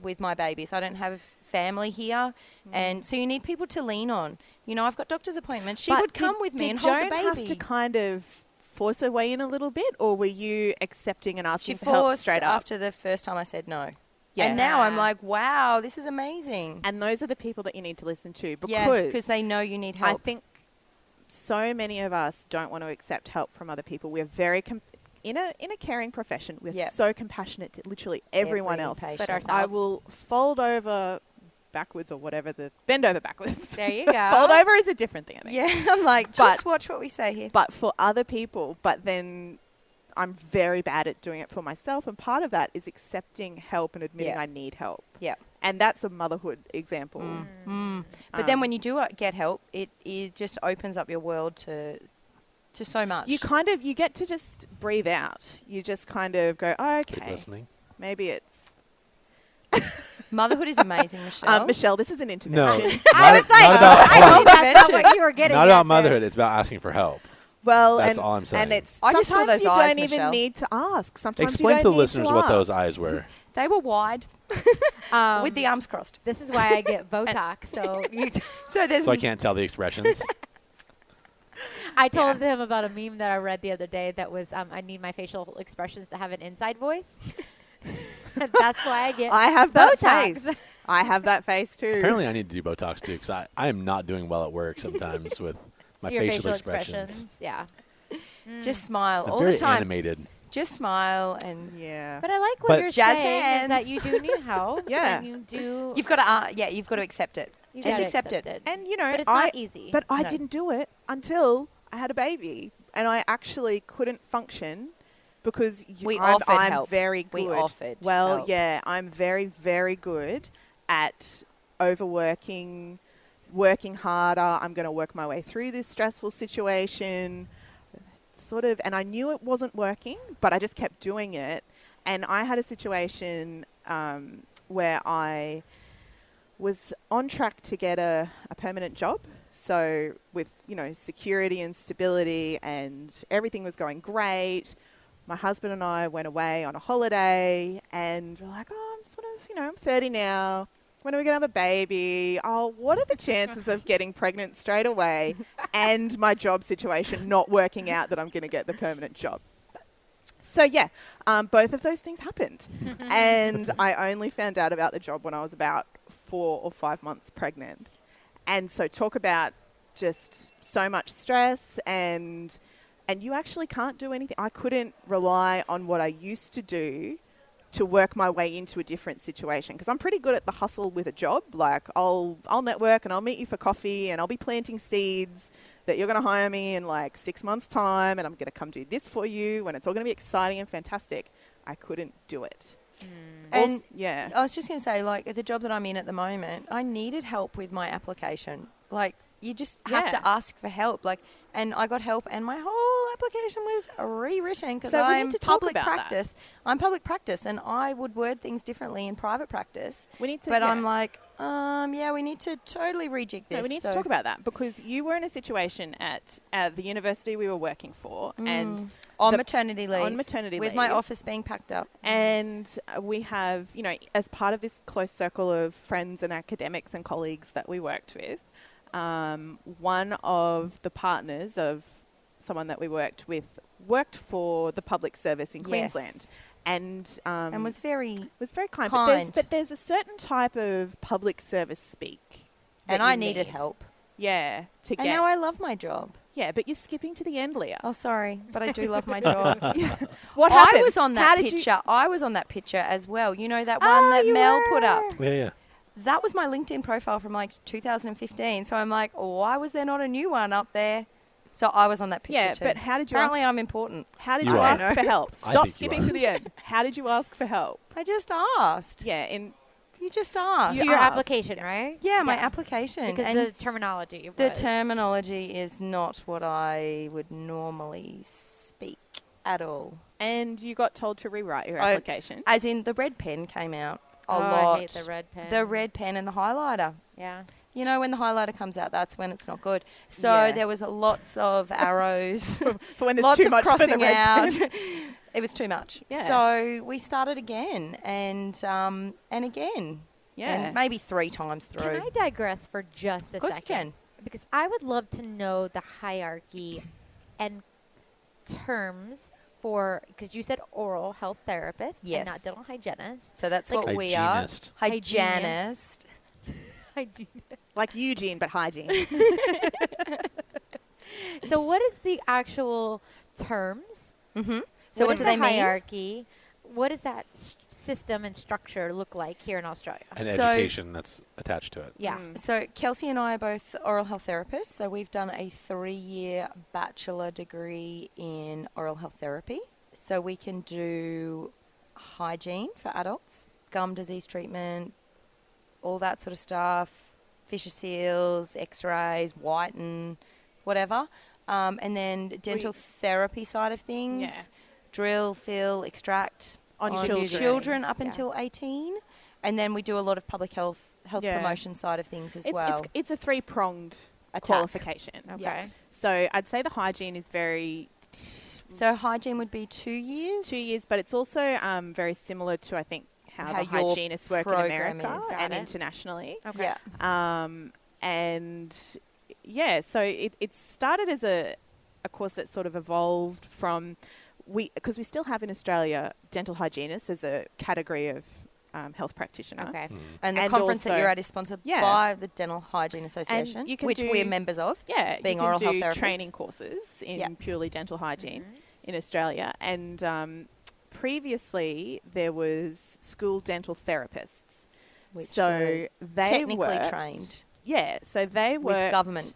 with my babies. I don't have family here, and so you need people to lean on. You know, I've got doctor's appointments. She But would come with me did and hold the Joan baby. have to kind of force her way in a little bit, or were you accepting and She asking for help forced straight up? after the first time I said no. Yeah. And now I'm like, wow, this is amazing. And those are the people that you need to listen to Yeah, because because they know you need I help. think so many of us don't want to accept help from other people. We're very in a caring profession. We're Yep. so compassionate to literally everyone Every else. patient. But ourselves. I will fold over backwards or whatever bend over backwards. There you go. Fold over is a different thing, I think. Yeah, I'm like, just watch what we say here. But for other people, but then I'm very bad at doing it for myself, and part of that is accepting help and admitting Yeah. I need help. Yeah. And that's a motherhood example. But then when you do get help, it just opens up your world to so much. You get to just breathe out. You just kind of go, oh, Keep okay, listening. maybe it's Motherhood is amazing, Michelle. Michelle, this is an No, intervention. I was like, not about, I hold on. think that's not what you were getting Not at about there. motherhood. It's about asking for help. Well, That's and, all I'm saying. And it's I just saw sometimes those you eyes, don't even Michelle. need to ask. Sometimes Explain you to don't the need listeners to what those ask. eyes were. They were wide Um, with the arms crossed. This is why I get Botox. So So there's So I can't tell the expressions. I told him about a meme that I read the other day that was, I need my facial expressions to have an inside voice. That's why I get I have that Botox. face. I have that face too. Apparently, I need to do Botox too because I am not doing well at work sometimes with my your facial expressions. Yeah. just smile I'm all very the time. animated. Just smile and Yeah. But I like what But- you're Jazz saying hands. is that you do need help. Yeah. And you do. you've got to accept it. you just gotta accept it. And you know, But it's not easy. But I No. didn't do it until I had a baby, and I actually couldn't function because We I'm offered help. very good. We offered Well, help. yeah, I'm very, very good at overworking, working harder. I'm going to work my way through this stressful situation. Sort of, and I knew it wasn't working, but I just kept doing it. And I had a situation where I was on track to get a permanent job. So with, security and stability, and everything was going great. My husband and I went away on a holiday, and we're like, oh, I'm sort of, I'm 30 now. When are we going to have a baby? Oh, what are the chances of getting pregnant straight away and my job situation not working out that I'm going to get the permanent job? So, yeah, both of those things happened. And I only found out about the job when I was about 4 or 5 months pregnant. And so talk about just so much stress, and you actually can't do anything. I couldn't rely on what I used to do to work my way into a different situation, because I'm pretty good at the hustle with a job. Like I'll network and I'll meet you for coffee, and I'll be planting seeds that you're going to hire me in like 6 months' time, and I'm going to come do this for you, and it's all going to be exciting and fantastic. I couldn't do it. And yeah, I was just going to say, like, the job that I'm in at the moment, I needed help with my application. Like, you just have to ask for help. Like, and I got help, and my whole application was rewritten because So we need I'm to talk public about that. practice. I'm public practice, and I would word things differently in private practice. we need to. But yeah. I'm like, we need to totally rejig this. No, we need to talk about that, because you were in a situation at the university we were working for, and on maternity leave. On maternity with leave. my office being packed up. And we have, as part of this close circle of friends and academics and colleagues that we worked with, one of the partners of someone that we worked with worked for the public service in Queensland. And was very kind. kind. But there's a certain type of public service speak. And I needed help. Yeah. And now I love my job. Yeah, but you're skipping to the end, Leah. Oh, sorry, but I do love my job. What happened? I was on that picture. I was on that picture as well. You know that one that Mel put up? Yeah. That was my LinkedIn profile from like 2015. So I'm like, why was there not a new one up there? So I was on that picture too. But how did you Apparently I'm important. How did You you are. ask for help? I Stop think you skipping are. to the end. How did you ask for help? I just asked. Yeah, You just asked. To your asked. application, right? Yeah, my Yeah. application. Because and the terminology. the was- terminology is not what I would normally speak at all. and you got told to rewrite your application. As in, the red pen came out a Oh, lot. I hate the red pen. The red pen and the highlighter. Yeah. You know, when the highlighter comes out, that's when it's not good. So Yeah. there was lots of arrows, For when there's lots too of much for the crossing red out. pen. It was too much. Yeah. So we started again and again. Yeah. And maybe 3 times Can through. I digress for just a Of course second? you can. Because I would love to know the hierarchy and terms for, because you said oral health therapist and not Yes. dental hygienist. So that's Like what we are. Hygienist. Hygienist. Like Eugene, but hygiene. So what is the actual terms? Mm-hmm. So So what is do the they mean? hierarchy? What does that system and structure look like here in Australia? And So- education that's attached to it. Yeah. So Kelsey and I are both oral health therapists. So we've done a 3-year bachelor degree in oral health therapy. So we can do hygiene for adults, gum disease treatment, all that sort of stuff, fissure seals, x-rays, whiten, whatever. And then dental therapy side of things, Yeah. drill, fill, extract On children up Yeah. until 18. And then we do a lot of public health Yeah. promotion side of things as well. It's a 3-pronged Attack. qualification. Okay. Yeah. So I'd say the hygiene is very So hygiene would be 2 years. 2 years, but it's also very similar to, I think, how the your hygienists work in program America is. and Got it. internationally. Okay. Yeah. And yeah, so it started as a course that sort of evolved from because we still have in Australia dental hygienists as a category of health practitioner. Okay. And the And conference that also- you're at is sponsored Yeah. by the Dental Hygiene Association, you can which do- we're members of. Yeah, Being you can oral do health therapists. training courses in Yeah. purely dental hygiene in Australia, and previously there was school dental therapists, Which so were they technically worked, trained Yeah, so they with worked government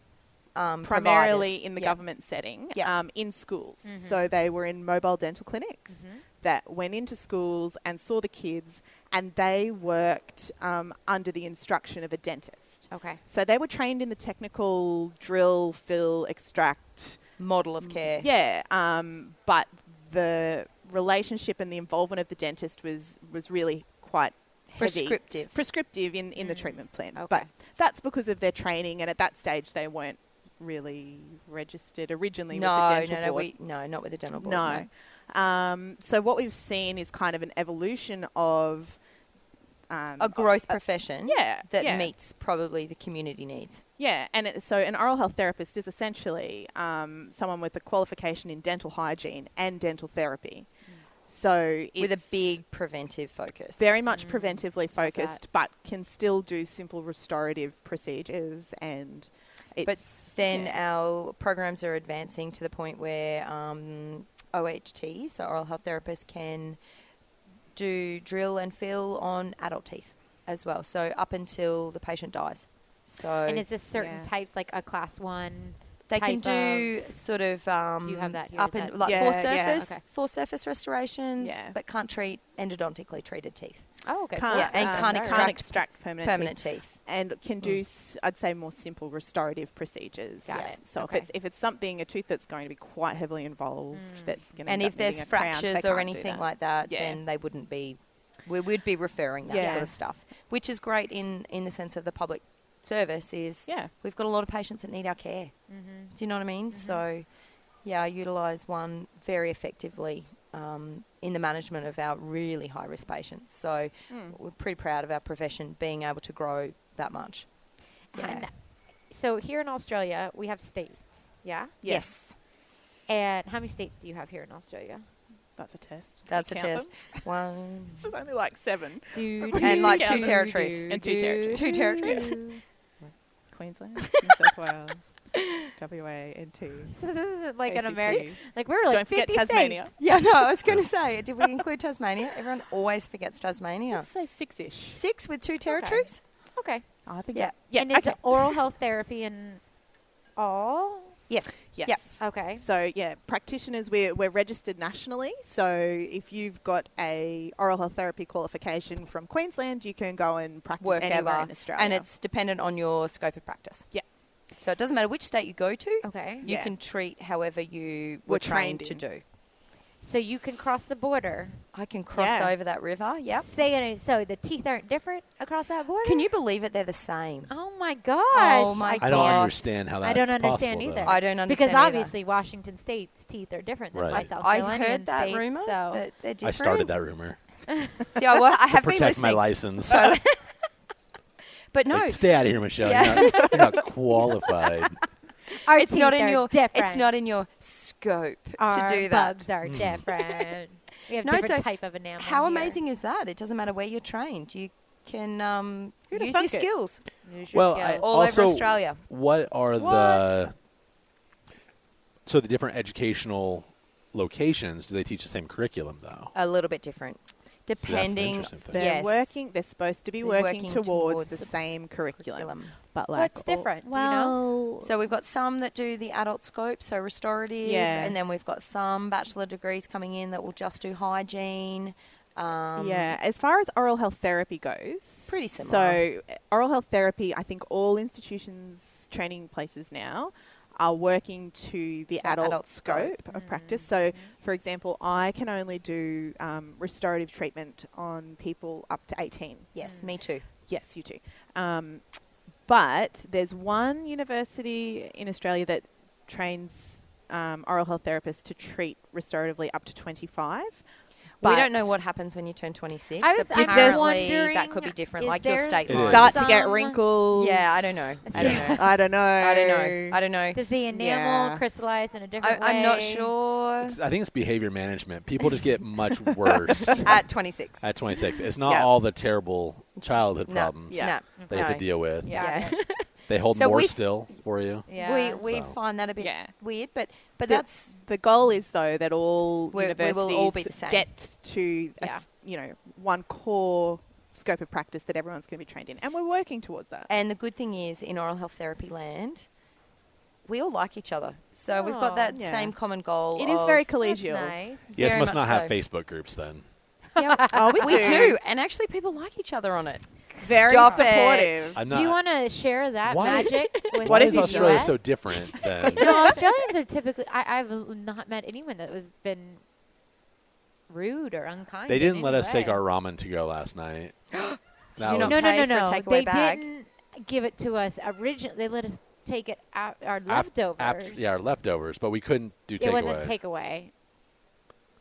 primarily providers. in the Yep. government setting, Yep. in schools. So they were in mobile dental clinics that went into schools and saw the kids, and they worked under the instruction of a dentist. Okay. So they were trained in the technical drill, fill, extract. Model of care. Yeah, but the relationship and the involvement of the dentist was really quite heavy. Prescriptive in the treatment plan. Okay. But that's because of their training, and at that stage they weren't really registered originally with the dental board. Not with the dental board. No. So what we've seen is kind of an evolution of A growth profession that meets probably the community needs. Yeah, and so an oral health therapist is essentially someone with a qualification in dental hygiene and dental therapy. So it's with a big preventive focus. very much preventively focused, but can still do simple restorative procedures. And But then our programs are advancing to the point where OHTs, so oral health therapists, can do drill and fill on adult teeth as well. So up until the patient dies. So And is this certain types, like a class 1? they can type do sort of Do you have that here? up Is and that- like Yeah, full surface restorations, Yeah. but can't treat endodontically treated teeth. Oh, okay. can't, Yeah, and can't extract permanent teeth. teeth. And can do, I'd say, more simple restorative procedures. Got it. So Okay. if it's something, a tooth that's going to be quite heavily involved, that's going to And if there's fractures or anything like that, Yeah. then they wouldn't be. We would be referring that Yeah. sort of stuff, which is great in the sense of the public service. Is we've got a lot of patients that need our care. Do you know what I mean? So, yeah, I utilise one very effectively in the management of our really high risk patients. So we're pretty proud of our profession being able to grow that much. And so here in Australia, we have states, yeah? Yes. And how many states do you have here in Australia? That's a test. That's a Can you count test. them? One. This is only like 7. And like 2 territories. And 2 territories. 2 territories. Queensland, New South Wales, WA, and 2. So this isn't like an Basically. American. Like we're like Don't forget 50 Tasmania. states. Yeah, no, I was going to say, did we include Tasmania? Everyone always forgets Tasmania. Let's say 6-ish. 6 with 2 territories? Okay. I think Yeah. Yeah. And is okay. it oral health therapy in all? Yes. Yes. Yep. Okay. So practitioners, we're registered nationally. So if you've got a oral health therapy qualification from Queensland, you can go and practice Work anywhere ever. in Australia. And it's dependent on your scope of practice. Yeah. So it doesn't matter which state you go to. Okay. You Yeah. can treat however you Were were trained trained to in. do. So you can cross the border. I can cross Yeah. over that river. Yep. So the teeth aren't different across that border? Can you believe it? They're the same. Oh my gosh. Oh my I don't God. understand how that's I don't possible, understand though. either. I don't understand Because either. obviously Washington State's teeth are different than Right. my South I Carolinian heard that states, rumor So that they're I different. started that rumor See, I have to been protect my listening. license. But no, Like, stay out of here, Michelle. Yeah. You're not qualified. our it's teeth not are in your different. it's not in your scope Our to do that. bugs are different. We have No, different so type of enamel. How here. amazing is that? It doesn't matter where you're trained. You can Who'd have use your thunk it? skills Use your Well, skills. all Also, over Australia. What are the different educational locations? Do they teach the same curriculum though? A little bit different, that's an depending. interesting thing. They're supposed to be They're working working towards towards the the same curriculum. But What's different? Do you know? Well, So we've got some that do the adult scope, so restorative, Yeah. and then we've got some bachelor degrees coming in that will just do hygiene. as far as oral health therapy goes, Pretty similar. So oral health therapy, I think all institutions, training places now are working to the adult scope of practice. So, for example, I can only do restorative treatment on people up to 18. Yes, me too. Yes, you too. But there's one university in Australia that trains oral health therapists to treat restoratively up to 25. We But don't know what happens when you turn 26. I'm Apparently, wondering, that could be different, is like your there state It line. is. start to get some- wrinkles. Yeah, I don't know. I don't know. I don't know. I don't know. Does the enamel Yeah. crystallize in a different way? I'm not sure. I think it's behavior management. People just get much worse At 26. at 26. It's not Yeah. all the terrible childhood No. problems Yeah. No. they have No. to deal with. Yeah. They hold So more we- still for you. Yeah. We So. find that a bit Yeah. weird, but The- that's The goal is, though, that all We will universities all be the same. get to Yeah. one core scope of practice that everyone's going to be trained in, and we're working towards that. and the good thing is in oral health therapy land, we all like each other. So we've got that Yeah. same common goal. It is of- very That's collegial. nice. You guys Very must much not have so. Facebook groups then. Oh, We do. And actually, people like each other on it. Very Stop supportive. it. I'm Do you not. want to share that Why- magic with What Why if is you Australia US? so different than? No, Australians are typically. I've not met anyone that was been rude or unkind. They in didn't let any us take way. our ramen to go last night. Did That you not was- No, pay no, no, for a no. takeaway They bag? didn't give it to us originally. They let us take it out our Af- leftovers. yeah, our leftovers, but we couldn't do It takeaway. wasn't takeaway.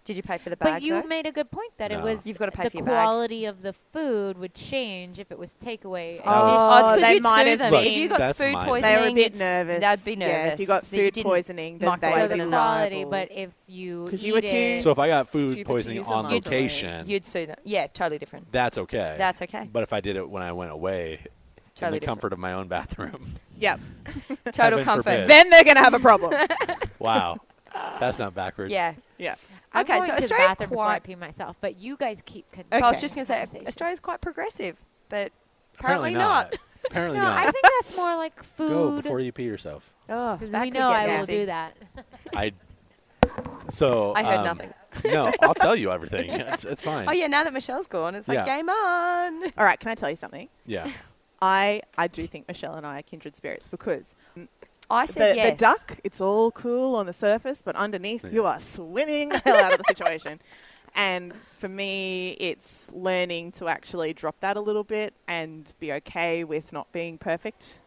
Did you pay for the bag? But you though? made a good point that it No. was You've gotta pay the for your bag. quality of the food would change if it was takeaway. That was- Oh, it's they because you'd might sue have them. Look, If you got that's food mine. poisoning, They were a bit it's- nervous. They'd be Yeah, nervous. if you got that you food didn't poisoning, then microwave they so would it be the enough. quality, liable. but if you 'Cause eat you were too- it, So if I got Stupid food to poisoning use a on microwave. location, You'd sue them. Yeah, totally different. that's okay. That's okay. But if I did it when I went away, in Totally the comfort of my own bathroom, Yep. Total Heaven comfort. forbid. Then they're going to have a problem. wow, that's not backwards. Yeah. Yeah. I'm Okay, going so to the Australia's bathroom before I quite. pee myself, but you guys keep. Okay. I was just going to say conversation. Australia's quite progressive, but Apparently not. Apparently No, not. I think that's more like Go food. before you pee yourself. Oh, Because that we could know get I will messy. do that. I. So I heard nothing. No, I'll tell you everything. It's fine. Oh yeah, now that Michelle's gone, it's like Yeah. game on. All right, can I tell you something? Yeah. I do think Michelle and I are kindred spirits because I the, said yes. the duck, it's all cool on the surface, but underneath Yeah. you are swimming the hell out of the situation. And for me, it's learning to actually drop that a little bit and be okay with not being perfect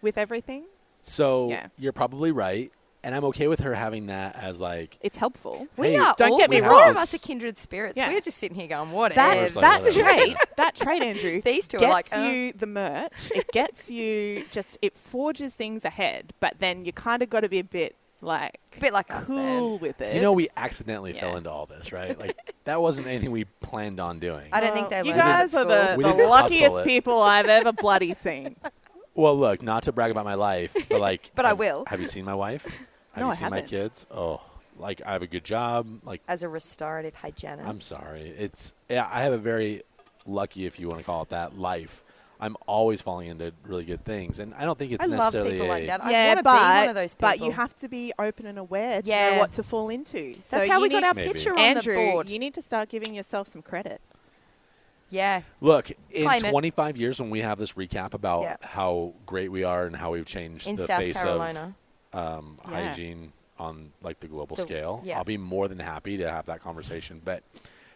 with everything. So Yeah. you're probably right, and I'm okay with her having that as like. It's helpful. We Hey, are don't all, get me the wrong. four of us are kindred spirits. Yeah. We're just sitting here going, what That, is Like that whatever. trait, Andrew, These two are gets like, you the merch. It gets you it forges things ahead, but then you kind of got to be a bit like a bit like us then. cool with it. You know, we accidentally Yeah. fell into all this, right? Like that wasn't anything we planned on doing. I don't think they you learned it at guys are school. We the didn't hustle luckiest it. people I've ever bloody seen. Well, look, not to brag about my life, but like. But I will. Have you seen my wife? Have No, you I seen my haven't. kids? Oh, like I have a good job. Like As a restorative hygienist. I'm sorry. I have a very lucky, if you want to call it that, life. I'm always falling into really good things, and I don't think it's I love necessarily people like that. I yeah, want to be one of those people. but you have to be open and aware to know Yeah. what to fall into. So That's how you we got need- our Maybe. picture on Andrew, the board. you need to start giving yourself some credit. Yeah. Look, in Claim it. 25 years, when we have this recap about Yeah. how great we are and how we've changed In the South face Carolina. of Yeah. hygiene on like the global The- scale, yeah. I'll be more than happy to have that conversation. But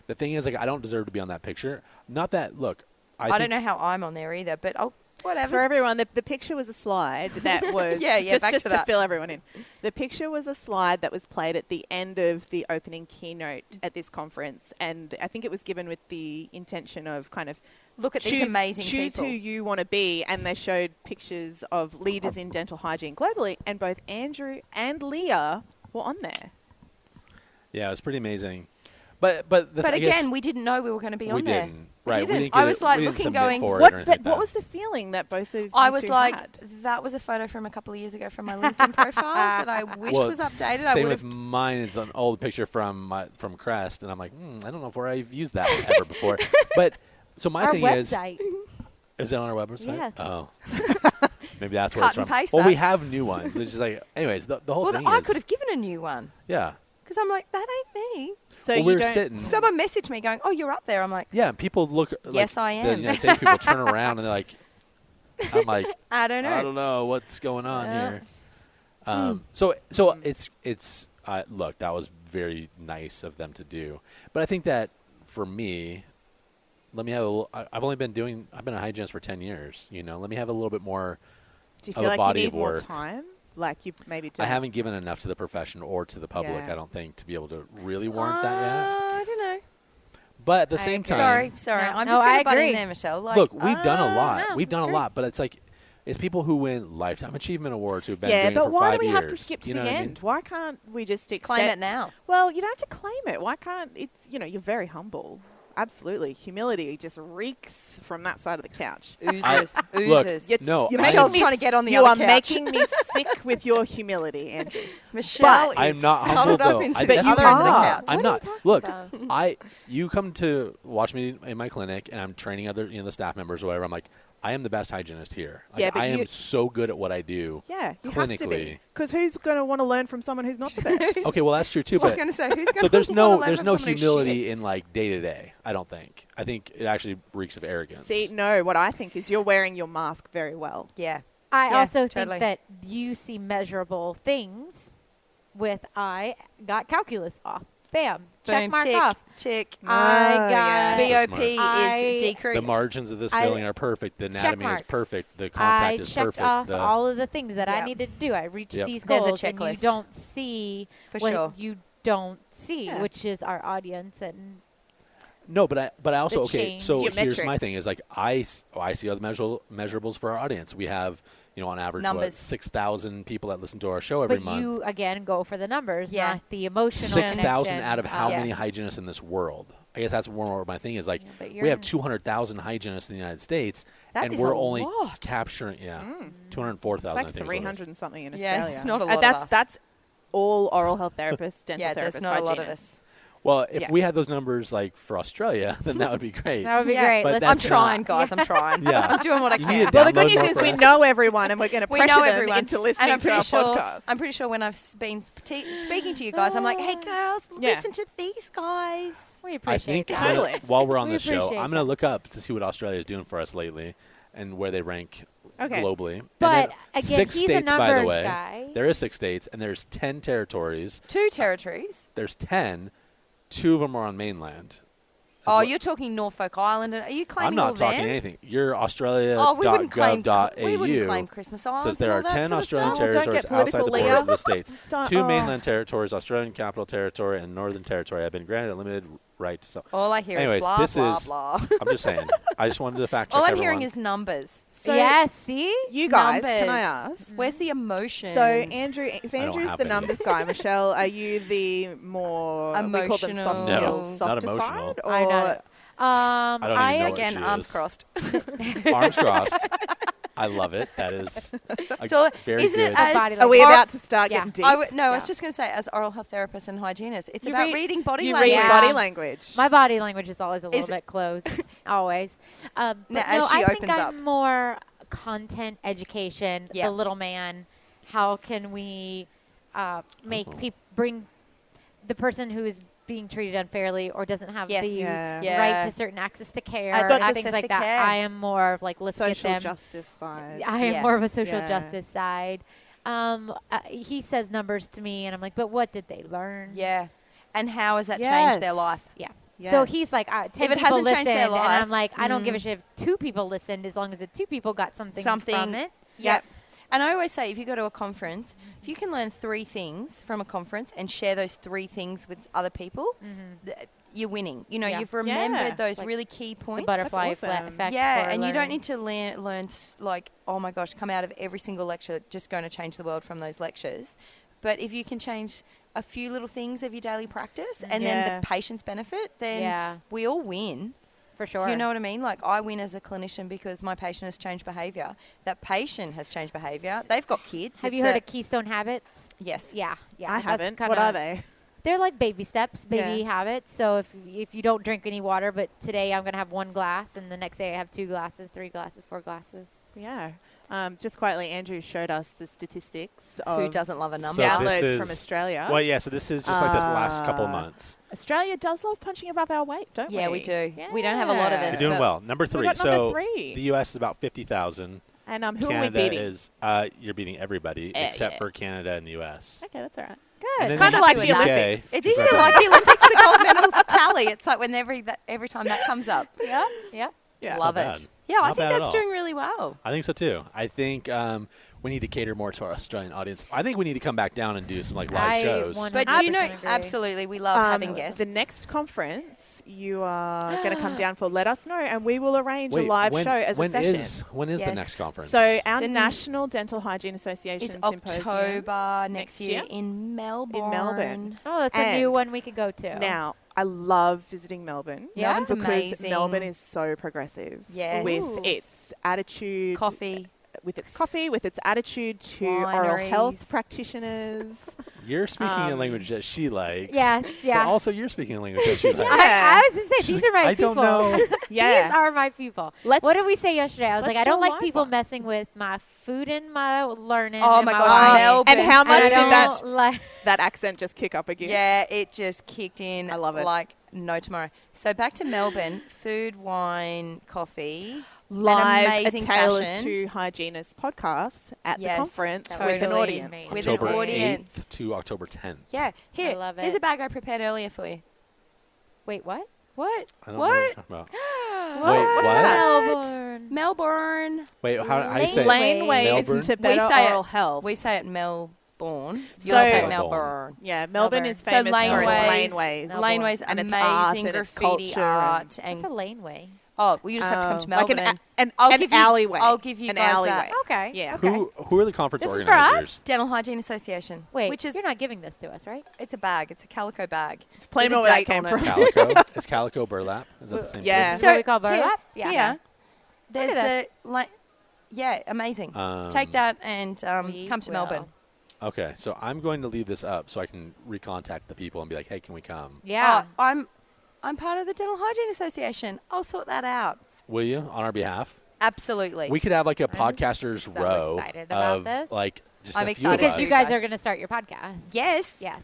the thing is, like, I don't deserve to be on that picture. Not that. Look, I don't know how I'm on there either, but whatever. For everyone, the picture was a slide that was Yeah, just back to that. fill everyone in. The picture was a slide that was played at the end of the opening keynote at this conference, and I think it was given with the intention of kind of Look at these amazing choose people. who you want to be, and they showed pictures of leaders in dental hygiene globally, and both Andrew and Leah were on there. Yeah, it was pretty amazing. But I But guess again, we didn't know we were going to be we on there. didn't. We Right, we didn't. didn't I get was it- like we didn't looking, submit going, for it or What? anything But like what that. was the feeling that both of I you was two like, had? that was a photo from a couple of years ago from my LinkedIn profile that I wish Well, was updated. I Same would with have. mine. It's an old picture from Crest, and I'm like, I don't know if I've used that ever before. But so my Our thing website. is it on our website? Yeah. Oh, maybe that's where Cut it's and from. paste Well, we that. have new ones. It's just like, anyways, the whole Well, thing I is, could have given a new one yeah. because I'm like, that ain't me. So Well, you we were don't. sitting. Someone messaged me going, "Oh, you're up there." I'm like, Yeah, and people look. Yes, like, I The am. United States people turn around and they're like, I'm like, I don't know. I don't know what's going on Yeah. here. So it's look, that was very nice of them to do, but I think that for me, let me have a little. I've been a hygienist for 10 years. Let me have a little bit more. Do you of feel a like body you of need more work. time? Like you maybe I don't. haven't given enough to the profession or to the public. Yeah. I don't think to be able to really warrant that yet. I don't know. But at the I same agree. time, Sorry. No. I'm No, just going I to butt in agree. there, Michelle. Like, look, we've done a lot. no, We've done that's a great. lot, but it's like it's people who win lifetime achievement awards who've been Yeah, doing it but for why 5 do we years. have to skip to You the know what I mean? end? Why can't we just accept? claim it now. Well, you don't have to claim it. Why can't it's? You're very humble. Absolutely, humility just reeks from that side of the couch. Oozes. Look, Oozes. It's- No, you're I making am- me trying to get on the you other are couch. making me sick with your humility, Andrew. Michelle I'm is not humble huddled though. up into I- the that's other the end of the are. couch. I'm What are not. you talking Look, about? you come to watch me in my clinic, and I'm training other, the staff members or whatever. I'm like, I am the best hygienist here. Like, Yeah, but I am you- so good at what I do. Yeah, you have to clinically. be. Because who's going to want to learn from someone who's not the best? Okay, well that's true too. I was But going to say, who's going so to there's no humility in like day to day. I don't think. I think it actually reeks of arrogance. See, no, what I think is you're wearing your mask very well. Yeah. I Yeah, also totally. think that you see measurable things with I got calculus off. Bam. Check Boom, mark tick, off. tick. I Oh, got yeah. BOP I- is decreased. The margins of this I- filling are perfect. The anatomy is mark. perfect. The I contact is checked perfect. off all of the things that I Yep. needed to do. I reached Yep. these There's a goals, and you checklist. don't see For what sure. you don't see, Yeah. which is our audience. And No, but I also The okay. change. So Your here's my metrics. thing: is like I see all the measurables for our audience. We have on average Numbers. 6,000 people that listen to our show every but month. you again go for the numbers, Yeah. not the emotional 6,000 connection. out of how Yeah. many hygienists in this world? I guess that's more my thing is like Yeah, but you're we have in- 200,000 hygienists in the United States, That and is we're a only lot. capturing 204,000. It's like I think is what it is. 300 and something in Yeah, Australia. it's not a lot of that's, us. That's all oral health therapists, dental Yeah, therapists, there's not a lot of hygienists. us. Well, if Yeah. we had those numbers like for Australia, then that would be great. That would be Yeah, great. but Listen, that's I'm trying, not- guys. I'm trying. Yeah. I'm doing what I You can. need to Well, the download good more news is for we us. know everyone, and we're going to We pressure know them everyone. into And listening I'm to our pretty sure. podcast. I'm pretty sure when I've been speaking to you guys, I'm like, "Hey, girls, Yeah. listen to these guys." we I appreciate think that. that Totally. while we're on We this show, appreciate I'm going to look up to see what Australia is doing for us lately and where they rank Okay. globally. And But then again, 6 he's a states, by the numbers way. guy. There is 6 states, and there's 10 territories. 2 territories. There's 10. 2 of them are on mainland. Oh, what- you're talking Norfolk Island. Are you I'm claiming all not talking them? anything. You're Oh, we wouldn't claim. australia.gov.au We wouldn't claim Christmas Islands. says there are and all that 10 sort of Australian stuff. Don't territories get outside the political, borders Leah. of the states. Don't- 2 oh. mainland territories, Australian Capital Territory and Northern Territory, have been granted a limited right to sell. All I hear Anyways, is blah this blah is- blah. I'm just saying. I just wanted to fact check All I'm everyone. hearing is numbers. So yes, see? you guys, numbers. can I ask? Where's the emotion? So Andrew, if don't Andrew's have the any. numbers guy, Michelle, are you the more we call them soft Emotional. skills, No, not softer emotional. side? I know. Or I don't even know what again, she arms is. crossed. Arms crossed. I love it. That is So, very isn't it good. as- Body are we language. about to start Yeah. getting deep? I was Yeah. just going to say, as oral health therapists and hygienists, it's You about read- reading body you language. read Yeah. body language. My body language is always a little Is- bit closed, always. But Now, as no, she I think opens I'm up. more content education, Yeah. the little man. How can we make Oh. bring the person who is being treated unfairly or doesn't have Yes. the Yeah. Yeah. right to certain access to care Access and things to like that? care. I am more of like, let's Social get them. justice side. I am Yeah. more of a social Yeah. justice side. He says numbers to me, and I'm like, but what did they learn? Yeah. And how has that Yes. changed their life? Yeah. Yes. So he's like, 10 If it people hasn't changed listened, their and life, I'm like, I don't give a mm. shit if 2 people listened, as long as the 2 people got something from it. Yep. And I always say, if you go to a conference, if you can learn 3 things from a conference and share those 3 things with other people, you're winning. You know, Yeah. you've remembered Yeah. those Like really key The points. butterfly That's awesome. effect. Yeah, for and you don't learning. need to learn like, oh my gosh, come out of every single lecture just going to change the world from those lectures. But if you can change a few little things of your daily practice and Yeah. then the patients benefit, then Yeah. we all win. For sure. You know what I mean? Like, I win as a clinician because my patient has changed behaviour. That patient has changed behaviour. They've got kids. Have It's you heard of Keystone Habits? Yes. Yeah. Yeah. I that's haven't. kinda- What are they? They're like baby steps, baby Yeah. habits. So if you don't drink any water, but today I'm going to have 1 glass, and the next day I have 2 glasses, 3 glasses, 4 glasses. Yeah. Just quietly, Andrew showed us the statistics of Who doesn't love a number? So downloads this from is- Australia. Well, yeah, so this is just like this last couple of Uh, months. Australia does love punching above our weight, don't we? Yeah, we do. We don't have a lot of Yeah. this. You're doing but- well. Number 3. got So number 3. the U.S. is about 50,000. And who are we Canada beating? is you're beating everybody except for Canada and the U.S. Okay, that's all right. And Good. then Kind of the like happy the with that. Olympics. It is like the Olympics, the gold medal tally. It's like when every time that comes up. Yeah. Yeah. Yeah. Love not it. bad. Yeah, I Not think bad at that's all. doing really well. I think so too. I think we need to cater more to our Australian audience. I think we need to come back down and do some like live I shows. want- But do you know, 100% agree. absolutely, we love having guests. The next conference you are going to come down for, let us know, and we will arrange Wait, a live when- show as a when session. when is the Yes. next conference? So our The- National Dental Hygiene Association It's Symposium. October next next year year? in Melbourne. In Melbourne. Oh, that's a new And one we could go to. Now, I love visiting Melbourne. Yeah? Melbourne's Because amazing. Melbourne is so progressive. Yes. With Ooh. its attitude. Coffee. With its coffee, with its attitude to oral health Wineries. practitioners. You're speaking a language that she likes. Yes, yeah. So also, you're speaking a language that she likes. I was going to say, these are my I people. don't know. Yeah. These are my people. What did we say yesterday? I was like, I don't like people messing with my food and my learning. Oh and my my gosh, wine. Melbourne. And how much And I did don't that accent just kick up again? Yeah, it just kicked in. I love it. Like no tomorrow. So back to Melbourne, food, wine, coffee. Live An amazing a Tale of fashion. Two Hygienists podcast at Yes, the conference totally. with an audience. Amazing. With October an audience. 8th to October 10th. Yeah, here. I love Here's it. a bag I prepared earlier for you. Wait, what? What? I don't know what you're What? talking about. What's what? Melbourne. Melbourne. Wait, how do you say it? Laneway Melbourne? is to We better say oral it- health. We say it Melbourne. You'll So- say Melbourne. Melbourne. Yeah, Melbourne Melbourne. is So famous for its laneways, laneways. laneways, And it's art amazing and it's graffiti culture art, What's and a laneway? oh, well, you just have to come to like Melbourne. an I'll give you- alleyway. I'll give you an guys alleyway. that. Okay. Yeah. Okay. Who are the conference This is for organizers? us? Dental Hygiene Association. Wait, which is you're not giving this to us, right? it's a bag. It's a calico bag. Plain With a old where that date came on it. from. Calico? Is Calico burlap? Is that the same Yeah. This is what we call burlap? Here, Yeah. there's Look at the yeah, amazing. thing? Take that and We come to will. Melbourne. Okay, so I'm going to leave this up so I can recontact the people and be like, hey, can we come? Yeah. I'm part of the Dental Hygiene Association. I'll sort that out. Will you, on our behalf? Absolutely. We could have like a I'm podcasters so row excited about of this. like just I'm a few excited. of because us. you guys are going to start your podcast. yes. Yes.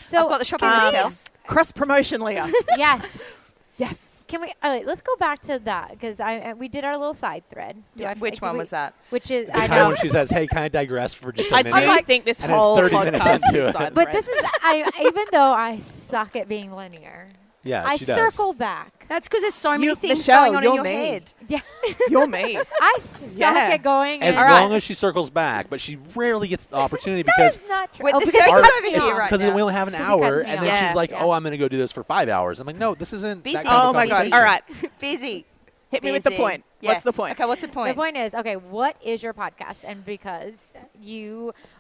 I've got the shopping list, Kels. Cross promotion, Leah. Yes. Yes. Can we? Let's go back to that because we did our little side thread. Which one was that? Which is The I time know. when she says, hey, can I digress for just a I minute? do think this And it's whole 30 minutes podcast into is it. side But threads. this is even though I suck at being linear. Yeah, I she does. circle back. That's because there's so many You- things Michelle, going on in you're your me. head. Yeah. You're me. I suck Yeah. at going. As and- long as she circles back, but she rarely gets the opportunity because That's not true. Wait, Oh, the because circle's it cuts over me here off. right because now. we only have an Because it cuts hour, me and then off. she's like, Yeah. "Oh, I'm going to go do this for 5 hours." I'm like, "No, this isn't." Busy. That kind of Oh my god. conversation. All right. Busy. Hit me with the Busy. point. Yeah. What's the point? Okay, what's the The point? point is, okay, what is your podcast? And because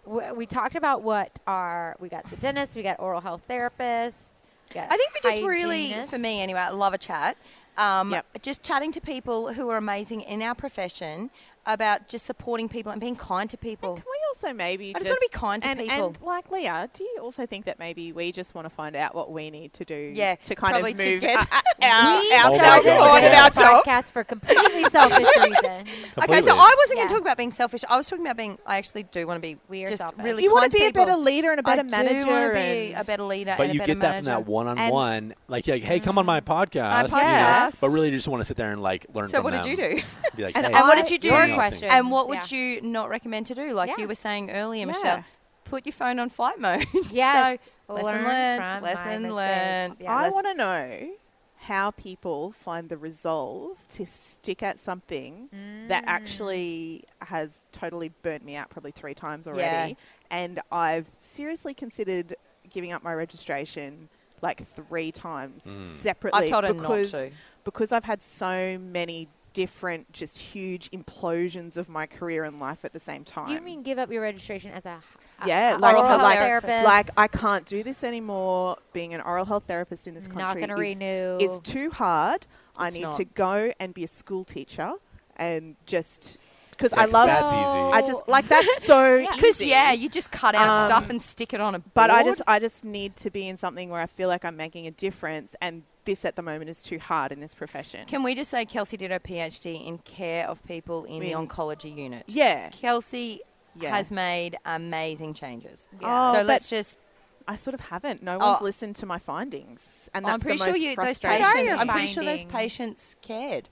we talked about we got the dentist, we got oral health therapist. I think we just really, hygienist. for me anyway, I love a chat. Yep. Just chatting to people who are amazing in our profession about just supporting people and being kind to people. Can we also maybe I just wanna be kind to and, people. And like Leah, do you also think that maybe we just want to find out what we need to do Yeah, to kind probably of to move get- We Oh my started God. this Yeah. podcast for completely selfish reasons. Okay, Completely. so I wasn't going Yes. to talk about being selfish. I was talking about being, I actually do want to be We are just selfish. really You kind want to be a people. better leader and a better I manager. do want to be and a better leader But and a you better get that from manager. that one-on-one, like, hey, come on my podcast. My you know, podcast. but really, you just want to sit there and like learn So from what them. did you do? Be like, And hey, what did you do? tell me Your all question. things. And what would Yeah. you not recommend to do? Like Yeah. you were saying earlier, Yeah. Michelle, put your phone on flight mode. Yes. So, lesson Learn learned. from Lesson my learned. mistakes. Yeah. I want to know how people find the resolve to stick at something that actually has totally burnt me out probably 3 times already. Yeah. And I've seriously considered giving up my registration like 3 times separately. I told her because, not to. because I've had so many different, just huge implosions of my career and life at the same time. You mean give up your registration as a Yeah, a like, oral health like, therapist? like I can't do this anymore. Being an oral health therapist in this not country going to renew. is too hard. I It's need not. to go and be a school teacher and just because I Like, love. that's easy. I just like that's so Because easy. you just cut out Um, stuff and stick it on a board. But I just need to be in something where I feel like I'm making a difference, and this at the moment is too hard in this profession. Can we just say Kelsey did her PhD in care of people in the In- oncology unit? Yeah, Kelsey yeah. has made amazing changes. Yeah. Oh, So but let's just. I sort of haven't. No one's Oh. listened to my findings, and that's I'm pretty the sure most those frustrating. What are patients. your I'm pretty sure those findings? patients cared.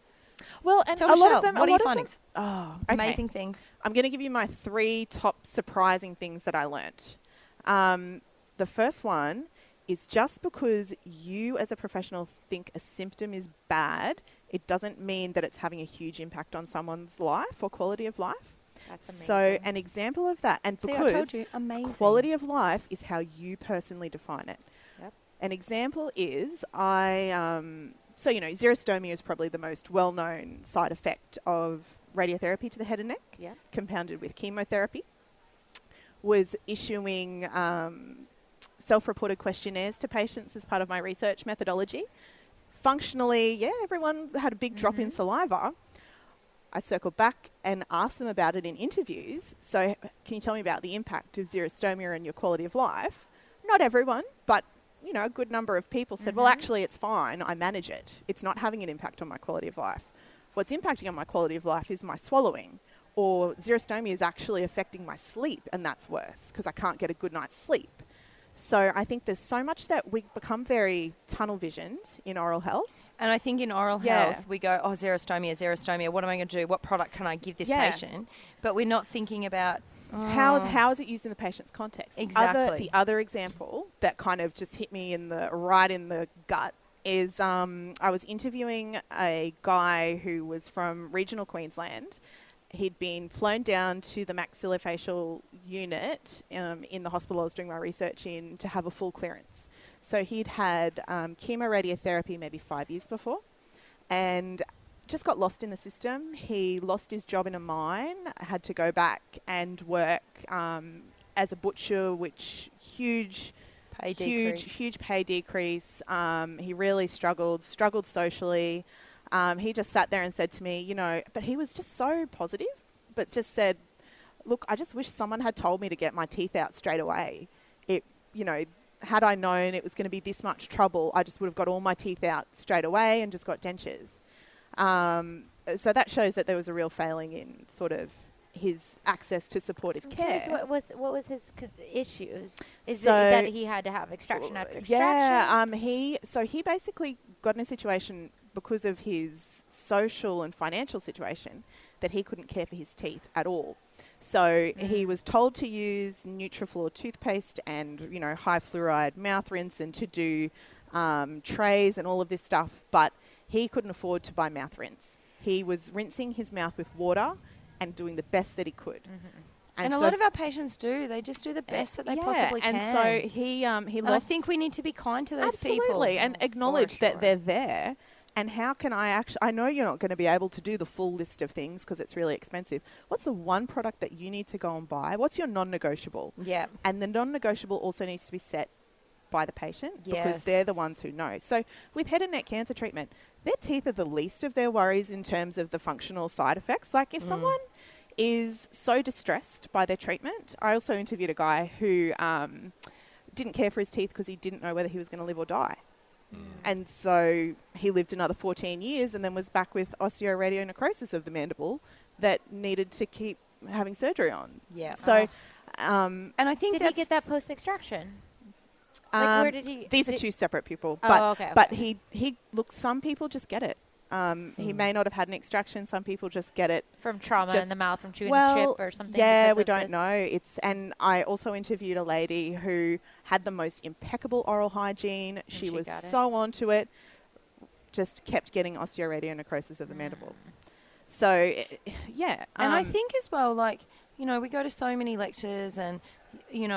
Well, and Tell a lot Michelle, of them. what a are your lot of them- findings? Oh, okay. Amazing things. I'm going to give you my 3 top surprising things that I learnt. The first one is just because you as a professional think a symptom is bad, it doesn't mean that it's having a huge impact on someone's life or quality of life. That's So amazing. an example of that, and See, I because told you, amazing. quality of life is how you personally define it. Yep. An example is so, xerostomia is probably the most well-known side effect of radiotherapy to the head and neck, Yep. compounded with chemotherapy. Was issuing self-reported questionnaires to patients as part of my research methodology. Functionally, everyone had a big drop in saliva. I circled back and asked them about it in interviews. So can you tell me about the impact of xerostomia on your quality of life? Not everyone, but a good number of people said, well, actually, it's fine. I manage it. It's not having an impact on my quality of life. What's impacting on my quality of life is my swallowing, or xerostomia is actually affecting my sleep, and that's worse because I can't get a good night's sleep. So I think there's so much that we become very tunnel visioned in oral health. And I think in oral health, we go, xerostomia. What am I going to do? What product can I give this patient? But we're not thinking about how is it used in the patient's context? Exactly. The other example that kind of just hit me right in the gut is I was interviewing a guy who was from regional Queensland. He'd been flown down to the maxillofacial unit in the hospital I was doing my research in to have a full clearance. So he'd had chemoradiotherapy maybe 5 years before and just got lost in the system. He lost his job in a mine, had to go back and work as a butcher, which huge pay decrease. He really struggled socially. He just sat there and said to me, but he was just so positive, but just said, look, I just wish someone had told me to get my teeth out straight away. Had I known it was going to be this much trouble, I just would have got all my teeth out straight away and just got dentures. So that shows that there was a real failing in sort of his access to supportive care. What was his issues? Is it that he had to have extraction after extraction? Yeah, he basically got in a situation because of his social and financial situation that he couldn't care for his teeth at all. So he was told to use Nutraflor toothpaste and, high fluoride mouth rinse and to do trays and all of this stuff, but he couldn't afford to buy mouth rinse. He was rinsing his mouth with water and doing the best that he could. And a lot of our patients do. They just do the best that they possibly can. And so he lost. I think we need to be kind to those people. Absolutely, and acknowledge that they're there. And how can I know you're not going to be able to do the full list of things because it's really expensive. What's the one product that you need to go and buy? What's your non-negotiable? Yeah. And the non-negotiable also needs to be set by the patient because they're the ones who know. So with head and neck cancer treatment, their teeth are the least of their worries in terms of the functional side effects. Like if someone is so distressed by their treatment, I also interviewed a guy who didn't care for his teeth because he didn't know whether he was going to live or die. And so he lived another 14 years and then was back with osteoradionecrosis of the mandible that needed to keep having surgery on. Yeah. So, and I think did he get that post-extraction? Where did he? These are two separate people. Okay. But he look, some people just get it. He may not have had an extraction. Some people just get it from trauma in the mouth from chewing a chip or something. Yeah, we don't know. And I also interviewed a lady who had the most impeccable oral hygiene. She was so onto it. Just kept getting osteoradionecrosis of the mandible. So, yeah. And I think as well, we go to so many lectures and, you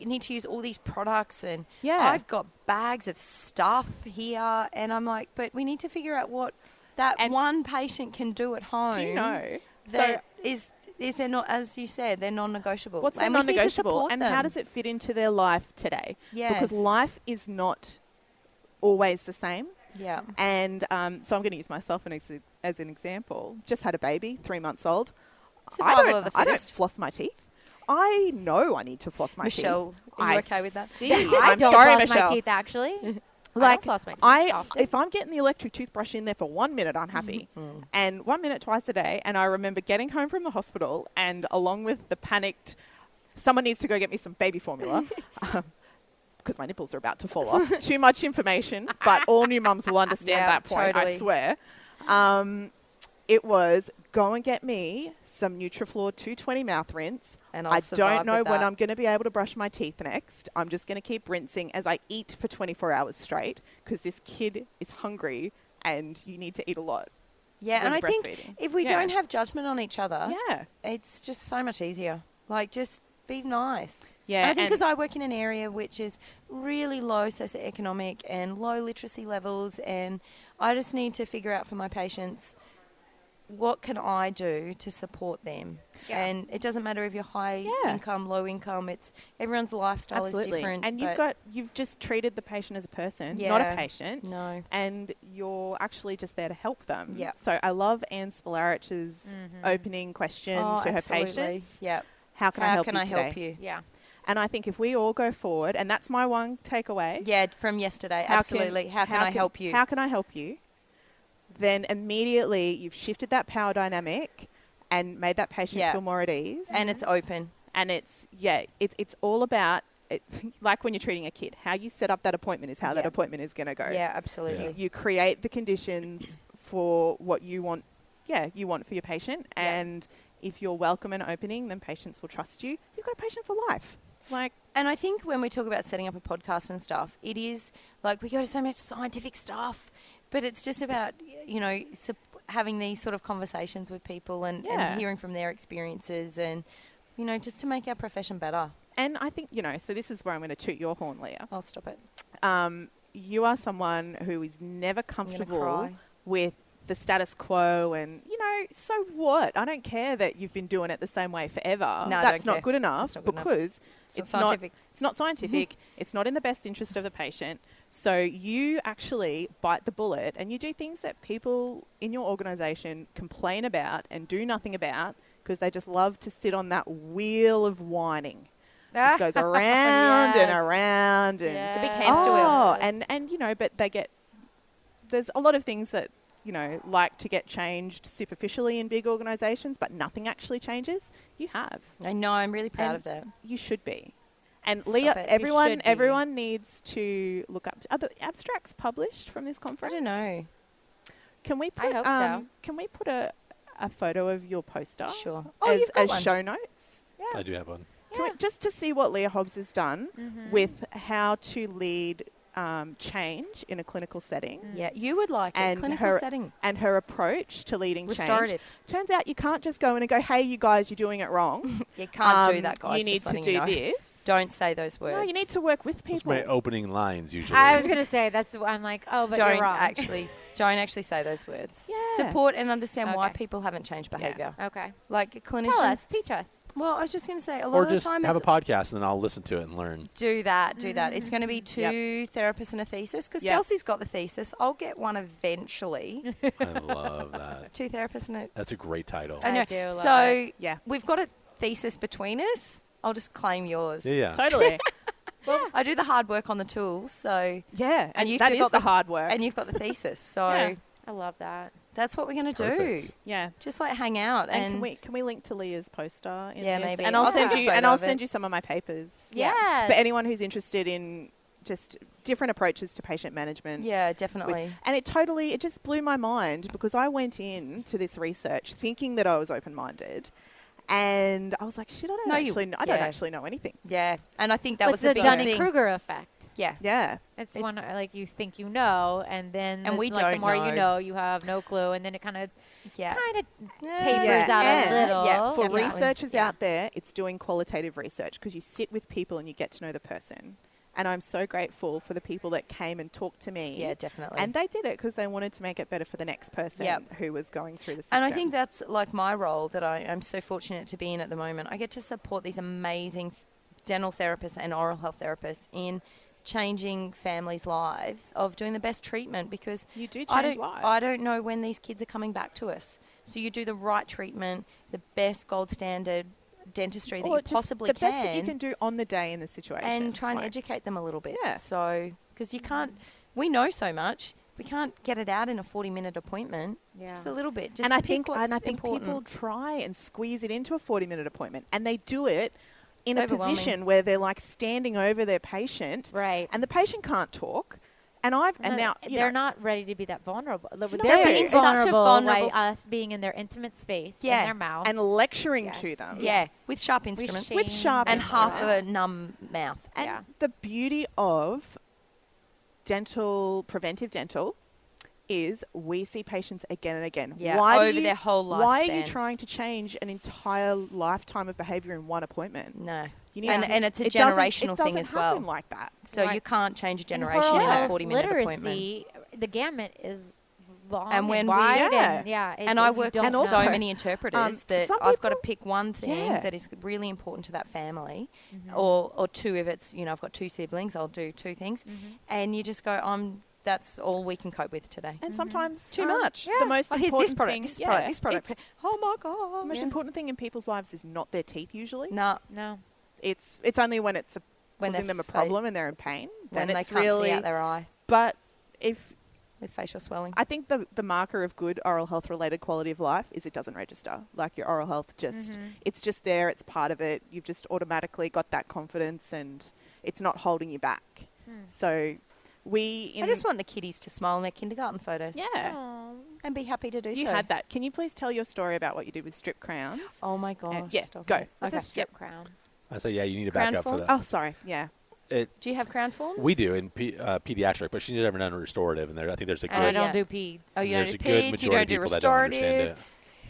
need to use all these products and I've got bags of stuff here and I'm like, but we need to figure out what that one patient can do at home. Do you know? That is there not, as you said, they're non-negotiable. What's the non-negotiable and how does it fit into their life today? Yes. Because life is not always the same. Yeah. And so I'm going to use myself as an example. Just had a baby, 3 months old. I don't floss my teeth. I know I need to floss my teeth. Michelle, are you okay with that? I don't floss my teeth, actually. I don't floss my teeth often. If I'm getting the electric toothbrush in there for 1 minute, I'm happy. And 1 minute twice a day. And I remember getting home from the hospital and along with the panicked, someone needs to go get me some baby formula. Because my nipples are about to fall off. Too much information, but all new mums will understand that point, totally. I swear. It was go and get me some Nutraflor 220 mouth rinse. And I don't know when I'm going to be able to brush my teeth next. I'm just going to keep rinsing as I eat for 24 hours straight because this kid is hungry and you need to eat a lot. Yeah, and I think if we don't have judgment on each other, it's just so much easier. Just be nice. Yeah, and I think because I work in an area which is really low socioeconomic and low literacy levels, and I just need to figure out for my patients what can I do to support them? Yeah. And it doesn't matter if you're high Yeah. income, low income. It's everyone's lifestyle Absolutely. is different. And you've just treated the patient as a person, not Yeah. a patient. No. And you're actually just there to help them. Yeah. So I love Anne Spolarich's opening question to her patients. Yeah. How can I help you I today? help you? Yeah. And I think if we all go forward, and that's my one takeaway. Yeah, from yesterday. Absolutely. How can I help you? How can I help you? Then immediately you've shifted that power dynamic and made that patient feel more at ease. And it's open. And it's all about, like when you're treating a kid, how you set up that appointment is how that appointment is going to go. Yeah, absolutely. Yeah. You create the conditions for what you want, you want for your patient. And if you're welcome and opening, then patients will trust you. You've got a patient for life. And I think when we talk about setting up a podcast and stuff, it is like we go to so much scientific stuff, but it's just about, having these sort of conversations with people and hearing from their experiences and, just to make our profession better. And I think, so this is where I'm going to toot your horn, Leah. I'll stop it. You are someone who is never comfortable cry. with the status quo and, so what? I don't care that you've been doing it the same way forever. No, That's don't not care. good enough That's not good enough. because It's not scientific. It's not scientific. It's not in the best interest of the patient. So you actually bite the bullet and you do things that people in your organisation complain about and do nothing about because they just love to sit on that wheel of whining. It goes around and around. And It's a big hamster wheel. And but they get... There's a lot of things that, like to get changed superficially in big organisations, but nothing actually changes. You have. I know. I'm really proud And of that. You should be. And Stop Leah, it. You everyone should be. needs to look up. Are the abstracts published from this I conference? don't know. Can we put? I hope so. Can we put a photo of your poster? Sure. As show notes. I do have one. Can we, just to see what Leah Hobbs has done with how to lead change in a clinical setting. Yeah, you would like And it. Clinical her- setting. And her approach to leading change. Restorative. Turns out you can't just go in and go, hey, you guys, you're doing it wrong. You can't do that, guys. You need just to letting do you know. this. Don't say those words. No, you need to work with That's people. my opening lines usually. I was gonna say I'm like, oh, but Don't you're wrong. actually say those words. Yeah. Support and understand why Okay. people haven't changed behaviour. Okay. Like clinicians. Tell us, teach us. Well, I was just going to say a lot Or of the just time have a it's podcast and then I'll listen to it and learn. do that. It's going to be two therapists and a thesis because Yep. Kelsey's got the thesis. I'll get one eventually. I love that. Two therapists and a. That's a great title. I know. do love So it. Yeah. we've got a thesis between us. I'll just claim yours. Yeah. Totally. I do the hard work on the tools, so Yeah. And you've that got is the the- hard work. and you've got the thesis. So Yeah. I love that. that's what we're going to do. Perfect. yeah. Just like hang out And can we link to Leah's poster in Yeah, this? maybe. And I'll I'll send take a you photo of send it. you some of my papers. Yeah. For anyone who's interested in just different approaches to patient management. Yeah, with- definitely. And it just blew my mind because I went into this research thinking that I was open-minded. And I was like, shit, I don't actually know anything. Yeah, and I think that What's was the the biggest thing. Dunning-Kruger effect? Yeah. Yeah. It's one like you think you know, and then And we the don't more know. you know, you have no clue, and then it kind of Yeah. tapers Yeah, out and a little. Yeah, For Definitely. researchers out there, it's doing qualitative research because you sit with people and you get to know the person. And I'm so grateful for the people that came and talked to me. Yeah, definitely. And they did it because they wanted to make it better for the next person Yep. who was going through the system. And I think that's like my role that I'm so fortunate to be in at the moment. I get to support these amazing dental therapists and oral health therapists in changing families' lives of doing the best treatment because you do I change don't, lives. I don't know when these kids are coming back to us. So you do the right treatment, the best gold standard dentistry that Or you just possibly the can. best that you can do on the day in the situation. And try and Like, educate them a little bit. Yeah. So, because you can't, we know so much, we can't get it out in a 40-minute appointment. Yeah. Just a little bit. Just and I pick think what's people important. try and squeeze it into a 40-minute appointment, and they do it in a Overwhelming. position where they're like standing over their patient, Right. and the patient can't talk. And now they're not ready to be that vulnerable. They're They're in such a vulnerable- by us being in their intimate space, Yeah. in their mouth. and lecturing Yes. to them. Yeah, Yes. with sharp instruments. shame With sharp and half instruments. of a numb mouth. And Yeah. the beauty of preventive dental is we see patients again and again. Yeah, Why over their whole Why are you lifespan. trying to change an entire lifetime of behaviour in one appointment? No. You need And it's a it doesn't- generational thing it as doesn't well. happen like that. So Like- you can't change a In generation oral in a health 40-minute appointment. literacy, the gamut is long And when we- wide. Yeah. And I work with And so also, many interpreters that some I've got to people- pick one thing Yeah. that is really important to that family, Mm-hmm. or two if it's, I've got 2 siblings, I'll do 2 things. Mm-hmm. And you just go, that's all we can cope with today. And sometimes Too much. The most Here's important this product, thing, this product. it's- Oh my God. the most important thing in people's lives is not their teeth. Usually, No, No. it's only when it's when causing they're them a problem and they're in pain. when Then they it's can't really. see out their eye But if with facial swelling. I think the marker of good oral health related quality of life is it doesn't register. Like your oral health just it's just there, it's part of it. You've just automatically got that confidence and it's not holding you back. So I just want the kiddies to smile in their kindergarten photos. Yeah. Aw. And be happy to do You so. had that. Can you please tell your story about what you did with strip crowns? Oh my gosh. yeah, stop go. it. What's Okay. a strip crown? I say, yeah, you need to Crown back up for forms? that. Oh, sorry. Yeah. Do you have crown forms? We do in pediatric, but she's never done restorative, and there I think there's a And I good, don't Yeah. do peds. Oh, you don't there's do a good peds, you majority don't of do people that don't understand restorative.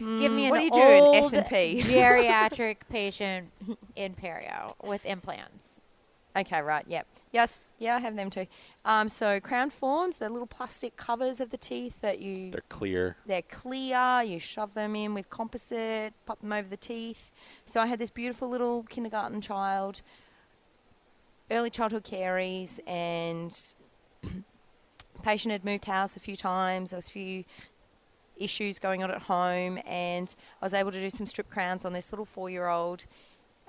it. Give me an what do you do in old S&P? geriatric patient in perio with implants. Okay, right, yep. Yes, yeah, I have them too. So crown forms, they're little plastic covers of the teeth that They're clear. they're clear, you shove them in with composite, pop them over the teeth. So I had this beautiful little kindergarten child, early childhood caries, and patient had moved house a few times. There was a few issues going on at home, and I was able to do some strip crowns on this little 4-year-old.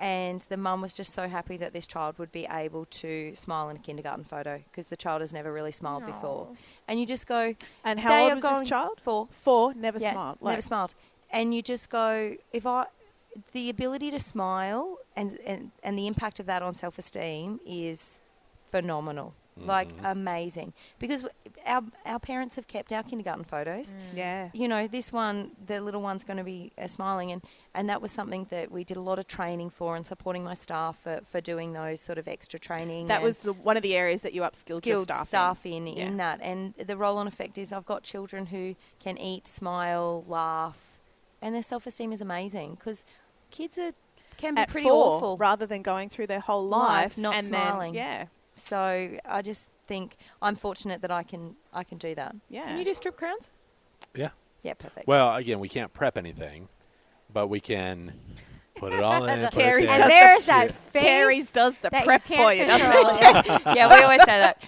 And the mum was just so happy that this child would be able to smile in a kindergarten photo because the child has never really smiled before. And you just go, And they how old are was going this child? 4. 4, never Yeah, smiled. never smiled. And you just go, the ability to smile and the impact of that on self-esteem is phenomenal. Like amazing. Because our parents have kept our kindergarten photos. Yeah. This one, the little one's going to be smiling, and that was something that we did a lot of training for and supporting my staff for doing those sort of extra training. That and was one of the areas that you upskilled your staff in. in that. And the roll-on effect is I've got children who can eat, smile, laugh, and their self-esteem is amazing because kids can be At pretty 4, awful. rather than going through their whole life not and smiling. Then, yeah. So I just think I'm fortunate that I can do that. Yeah. Can you do strip crowns? Yeah. Yeah, perfect. Well, again, we can't prep anything, but we can put it all in. put it Carrie's there. And there's that face Carrie's does the that prep you for you, can't doesn't control. it? Yeah, we always say that.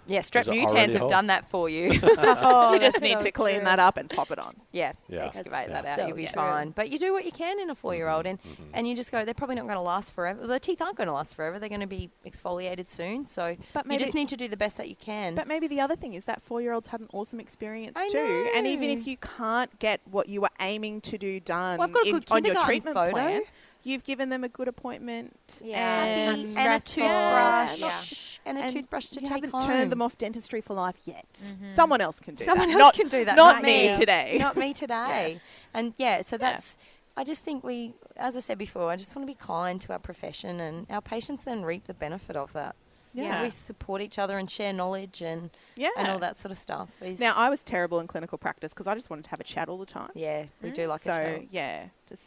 Yeah, strep Is it mutans already have whole? done that for you. Oh, You just that's need so to clean true. that up and pop it on. Yeah, Yeah. excavate That's that out. so You'll be true. fine. But you do what you can in a 4-year-old, and you just go. They're probably not going to last forever. Well, their teeth aren't going to last forever. They're going to be exfoliated soon. So But you maybe- just need to do the best that you can. But maybe the other thing is that 4-year-olds had an awesome experience I too. And even know. if you can't get what you were aiming to do done Well, I've got a good on your kindergarten treatment photo. plan, you've given them a good appointment. Yeah, and, it's and a stressful. toothbrush. Yeah. And a and toothbrush to you take haven't home. turned them off dentistry for life yet. Someone else can do Someone that. else Not- can do that. Not me today. Not me today. And so that's. I just think we, as I said before, I just want to be kind to our profession, and our patients then reap the benefit of that. Yeah. We support each other and share knowledge and Yeah. all that sort of stuff. Now, I was terrible in clinical practice because I just wanted to have a chat all the time. Yeah, we do like a So, chat. yeah,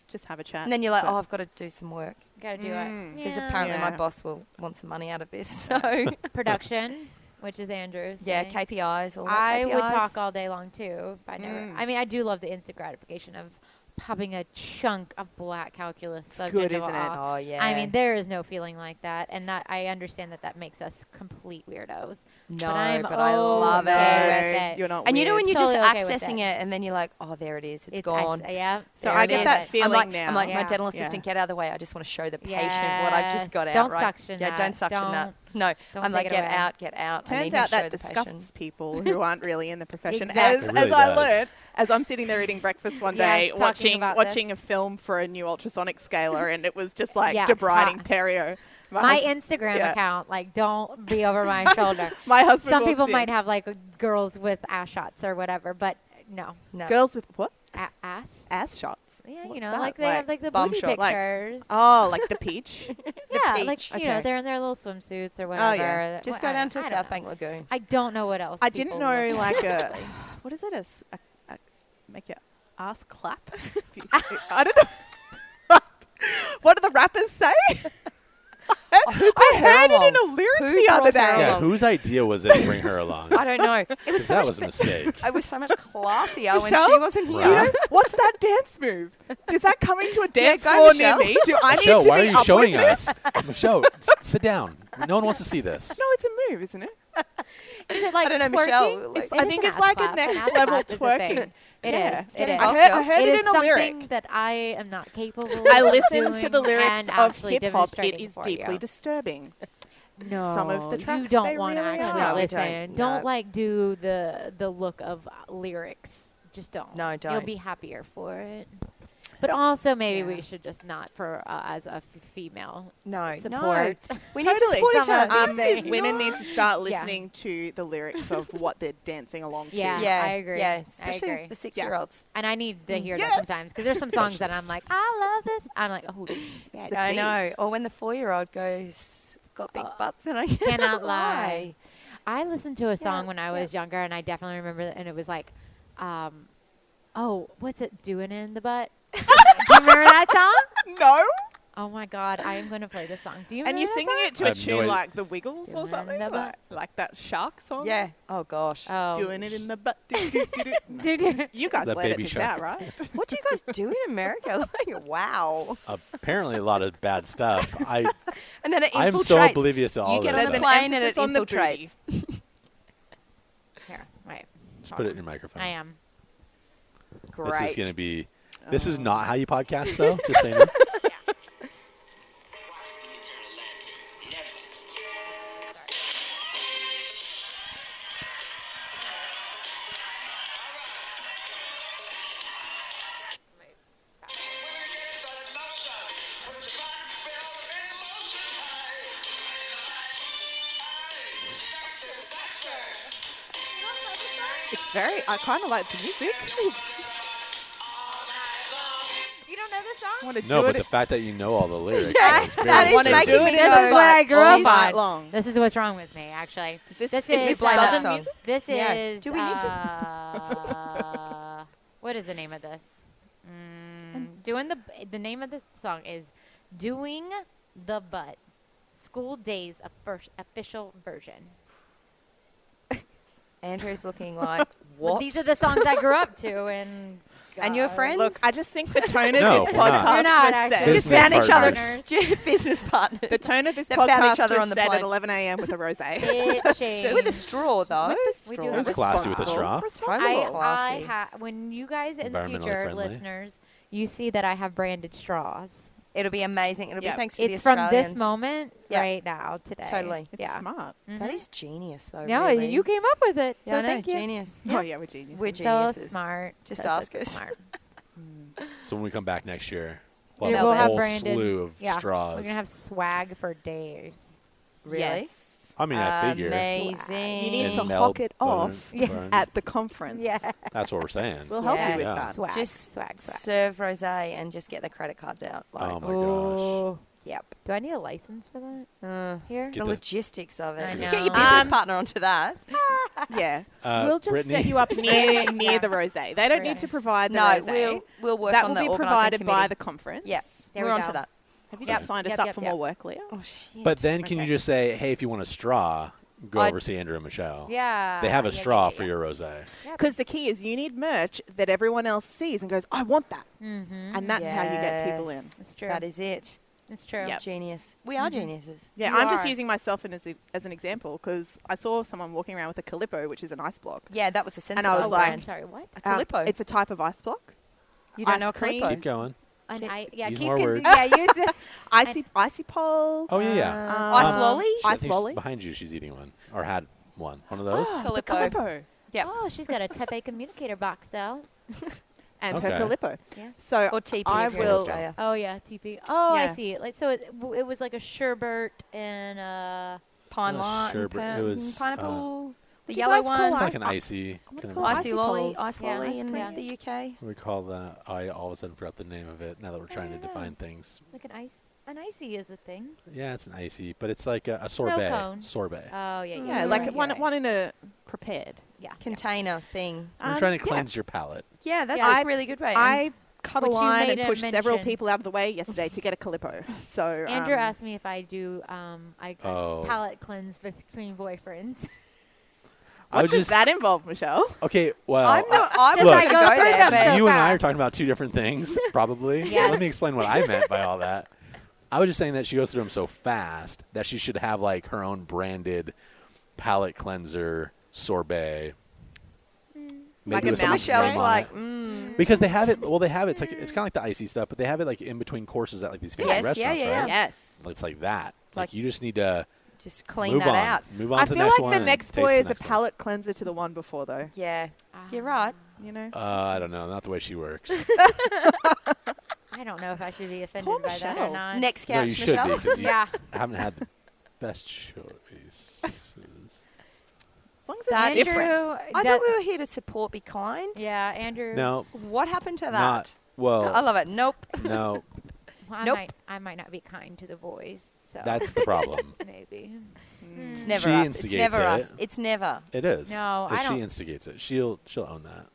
just have a chat. And then you're like, But- oh, I've got to do some work Got to do it. because Yeah. apparently my Yeah. boss will want some money out of this. So Production, which is Andrew's. yeah, thing. KPIs. All that I would KPIs. talk all day long too. If I never. I mean, I do love the instant gratification of popping a chunk of black calculus subject good, of isn't it? off. Oh yeah. I mean, there is no feeling like that, and that I understand that makes us complete weirdos. no, but I'm I love okay it. with it. You're not And you know weird. when you're Totally just okay with accessing it. it, and then you're like, oh, there it is. It's I gone. yeah. So There I it get is. that feeling I'm like, now. I'm like, my Yeah. dental Yeah. assistant, get out of the way. I just want to show the patient what I've just got out. Don't right? suction Yeah, that. don't suction that. No, don't I'm like, take it get away. out, get out. I need Turns to out show that the disgusts patient. people who aren't really in the profession. Exactly. It As really I does. learned, as I'm sitting there eating breakfast one Yes, day, talking about watching a film for a new ultrasonic scaler, and it was just like Yeah, debriding hot. perio. My hus- Instagram yeah. account, like, don't be over my shoulder. my husband. Some walks people in. might have like girls with ass shots or whatever, but no, No. girls with what ass. ass shots. Yeah, What's you know, that? like they have like the bum booty shot. Like- pictures. Oh, like the peach. yeah, peach. like you know, Okay. they're in their little swimsuits or whatever. yeah. Just Well, go I down don't- to I don't South know. Bank Lagoon. I don't know what else. I didn't people know look like at. what is it? A make your ass clap. I don't know. What do the rappers say? I heard it in a lyric Who the other brought her day. Yeah, along? whose idea was it to bring her along? I don't know. It was 'Cause so that much was a mistake. It was so much classier when Michelle? she wasn't here. Right. Do you know, what's that dance move? Is that coming to a dance go, floor Michelle. near me? Do I Michelle, need to why be are you up showing with this? us? Michelle, sit down. No one wants to see this. No, it's a move, isn't it? Is it like I don't know, twerking? Michelle, like- It I is think an it's ass like clap. a next An ass level clap is a thing. twerking. It Yeah. is. It is. I heard It it is in a something lyric. that I am not capable I of listened to doing the lyrics and of actually hip hop. It demonstrating is for deeply you. disturbing. No, Some of the you tracks, don't they want to really actually are. No, we listen. don't. No. Like do the look of lyrics. Just don't. No, You'll don't. be happier for it. But also maybe Yeah. we should just not for as a female No, support. no. We need to Totally. support each Someone other. who's Women need to start Yeah. listening to the lyrics of what they're dancing along to. Yeah. Yeah, I agree. Yeah, I especially agree. the 6-year-olds. And I need to hear Yes. that sometimes because there's some songs that I'm like, I love this. I'm like, oh, shit. the I beat. know. Or when the 4-year-old goes, got big butts, and I Cannot lie. I listened to a song Yeah, when I was younger, and I definitely remember that. And it was like, what's it? Doing it in the butt. Do you remember that song? No? Oh my God, I am going to play this song. Do you And remember you're that singing song? it to I a have no tune idea. like The Wiggles Doing or it in something? the butt. Like that shark song? Yeah. Oh, gosh. Oh, Doing it in the butt. Do-do-do-do. Dude, You guys That let it baby this shark. out, right? What do you guys do in America? Like, wow. Apparently, a lot of bad stuff. And then it infiltrates. I'm so oblivious to all You get this on the stuff. plane and it emphasis on the booty. infiltrates. here, right. Just put it in your microphone. I am. Great. This is going to be. This is not how you podcast, though. Just saying. It's very, I kind of like the music. You don't know this song? I want to No, do but it. the fact that you know all the lyrics Yeah, is very that is wanna impressive. making do me it This in is the what I butt grew up all night on. long. This is what's wrong with me, actually. Is this This is is play that Southern song. music? This Yeah. is. Do we need to- What is the name of this? Doing the name of this song is "Doing the Butt." School Days official version. Andrew's looking like, Well, what? these are the songs I grew up to, and And your friends? Look, I just think the tone of No, this we're not. podcast You're not, was actually. set. We just Business found each other. partners. Business partners. The tone of this That found podcast each other was on the set at plane. 11 a.m. with a rosé. it changed. With a straw, though. We do Straw. have It was a classy with a straw. Totally classy. when you guys in the Environmentally future, friendly. listeners, you see that I have branded straws. It'll be amazing. It'll Yep. be thanks to the It's from Australians. this moment Yeah. right now, today. Totally. It's Yeah. smart. That is genius, though. No, really. you came up with it. Yeah, so I know. thank you. Genius. Oh, yeah, we're geniuses. We're So geniuses. smart. Just So ask us. Smart. So when we come back next year, Yeah, we'll have we'll a have whole branded- slew of Yeah, straws. We're gonna have swag for days. Really? Yes. I mean, I figure. Amazing. You need In to Melbourne, hock it off Burn. at the conference. Yeah, That's what we're saying. We'll help Yeah. you with Yeah. that. swag, Just swag. serve rosé and just get the credit cards out. Like, Oh my gosh. Oh. yep. Do I need a license for that here? Get The the- logistics of it. I Just get your know. business partner onto that. Yeah. Uh, We'll just Brittany? set you up near the rosé. They don't need to provide the No, rosé. we'll work That on will the be organising provided by committee. the conference. Yeah, There we're we on to go. that. Have you Yep, just signed us yep, up yep, for yep. more work, Leah? Oh, shit. But then can you Okay. just say, hey, if you want a straw, go I'd- over see Andrew and Michelle. Yeah. They have a yeah, straw yeah, for yeah. your rosé. Because the key is you need merch that everyone else sees and goes, I want that. Mm-hmm. And that's how you get people in. Yes. It's true. That is it. It's true. Yep. Genius. We are geniuses. Yeah, You I'm just are. using myself as an example because I saw someone walking around with a Calippo, which is an ice block. Yeah, that was a sense And I was Oh, like- I'm sorry. What? a Calippo. It's a type of ice block. You don't ice know a cream. Calippo? Keep going. Yeah. Use Keep. more words. Yeah. Use it. Icy pole. Oh, yeah. Ice lolly? I Ice think lolly. behind you, she's eating one. Or had one. One of those? The Calippo. Calippo. Yeah. Oh, she's got a Tepe communicator box though. And Okay. her Calippo. Yeah. So Or TP I if you're in will. Australia. Oh yeah, TP. Oh, Yeah. I see. Like so, it was like a sherbet and Pine Oh, lime, sherbet. It was, pineapple, the do you yellow guys call one, It's ice- like an icy. I'm gonna Kind call of, it icy lolly, icicles. ice Yeah, lolly ice in cream. the UK. we call that. I all of a sudden forgot the name of it now that we're trying to don't know. define things. like an ice. An icy is a thing. Yeah, it's an icy, but it's like a sorbet. cone. Sorbet. Oh yeah, Yeah, you're like right, one you're right. one in a prepared. Yeah. Container thing. We're trying to yeah. cleanse your palate. Yeah, that's Yeah. a really good way. I cut a Which you line made and a push several mention. people out of the way yesterday to get a Calippo. So Andrew asked me if I do Oh. palate cleanse between boyfriends. I what was does just that involve, Michelle? okay. Well, I'm not. I Just Look, wouldn't I go go through there, them but so you and I are fast. talking about two different things, probably. Yes. Let me explain what I meant by all that. I was just saying that she goes through them so fast that she should have like her own branded palate cleanser sorbet. Like Maybe a with some mouth cream Michelle's on like, it. Because they have it. Well, they have it. It's like it's kind of like the icy stuff, but they have it like in between courses at like these fancy Yes, restaurants, yeah. right? Yes. It's like that. Like Like- you just need to just clean move that on. out. Move on I to the feel next like one. the and next taste toy the is a next one. palate cleanser to the one before, though. Yeah, you're right. You know? I don't know. Not the way she works. I don't know if I should be offended Poor by that or Michelle. not. Next No, you couch, should be Michelle. because you Yeah. haven't had the best choices. As long as it's That's different. I thought we were here to support, be kind. Yeah, Andrew. No, What happened to that? not I well. love it. Nope. No, Well, Nope. I might not be kind to the boys. So that's the problem. maybe. It's never She us. It's instigates never it. us. It's never. It is. No, If I she don't- instigates it. She'll own that.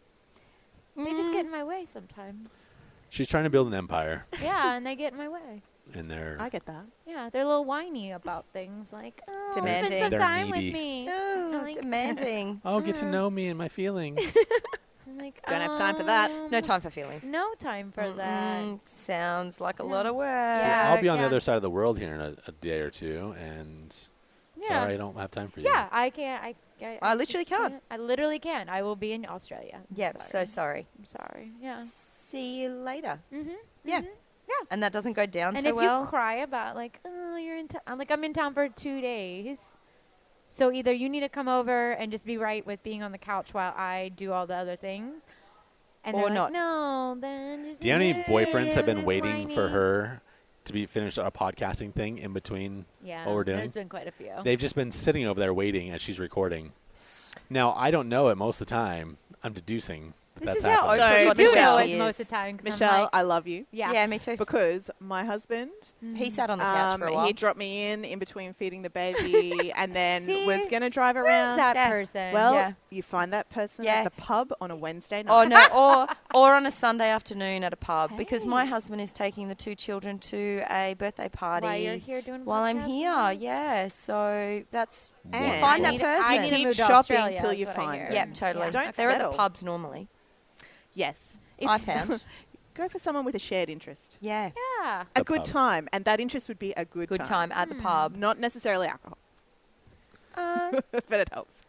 They just get in my way sometimes. She's trying to build an empire, Yeah, and they get in my way. and they're I get that. Yeah, they're a little whiny about things like, oh, Demanding. spend some They're time needy. with me. No, like- demanding. oh, get to know me and my feelings. I'm like, Don't have time for that. No time for feelings. No time for that. Sounds like a No. lot of work. Yeah. I'll be on the yeah. other side of the world here in a day or two, and Yeah. sorry, I don't have time for you. Yeah, I can't. I literally just can't. I literally can. I will be in Australia. I'm Yep, so sorry. I'm sorry. Yeah. See you later. Mm-hmm. Yeah. Yeah. And that doesn't go down And so if well. you cry about like, oh, you're in town, I'm in town for 2 days. So either you need to come over and just be right with being on the couch while I do all the other things, and Or they're like, not. no, then just. Do you know how many boyfriends have been It's waiting for whiny. her to be finished a podcasting thing in between Yeah, what we're doing? there's been quite a few. They've just been sitting over there waiting as she's recording. Now, I don't know it most of the time. I'm deducing that This that's is how happening. So, Oprah I got do to know where it she most is. of the time. 'cause I'm Michelle, like, I love you. yeah. Yeah, me too. Because my husband, He sat on the couch for a while. he dropped me in between feeding the baby and then See? was going to drive Where's around. that Yeah. person? Well, Yeah. you find that person Yeah. at the pub on a Wednesday night. Oh no, or on a Sunday afternoon at a pub because my Hey. husband is taking the two children to a birthday party While you're here doing while I'm podcasts here. and- Yeah, so that's And you find I that need- person. I need to Keep move to shopping Australia, till is you what I find hear. them. Yep, totally. Yeah. Don't They're at settle. the pubs normally. Yes. I found. Go for someone with a shared interest. Yeah, Yeah. A The good pub. time. And that interest would be a good time at the pub. Not necessarily alcohol, Uh, but it helps.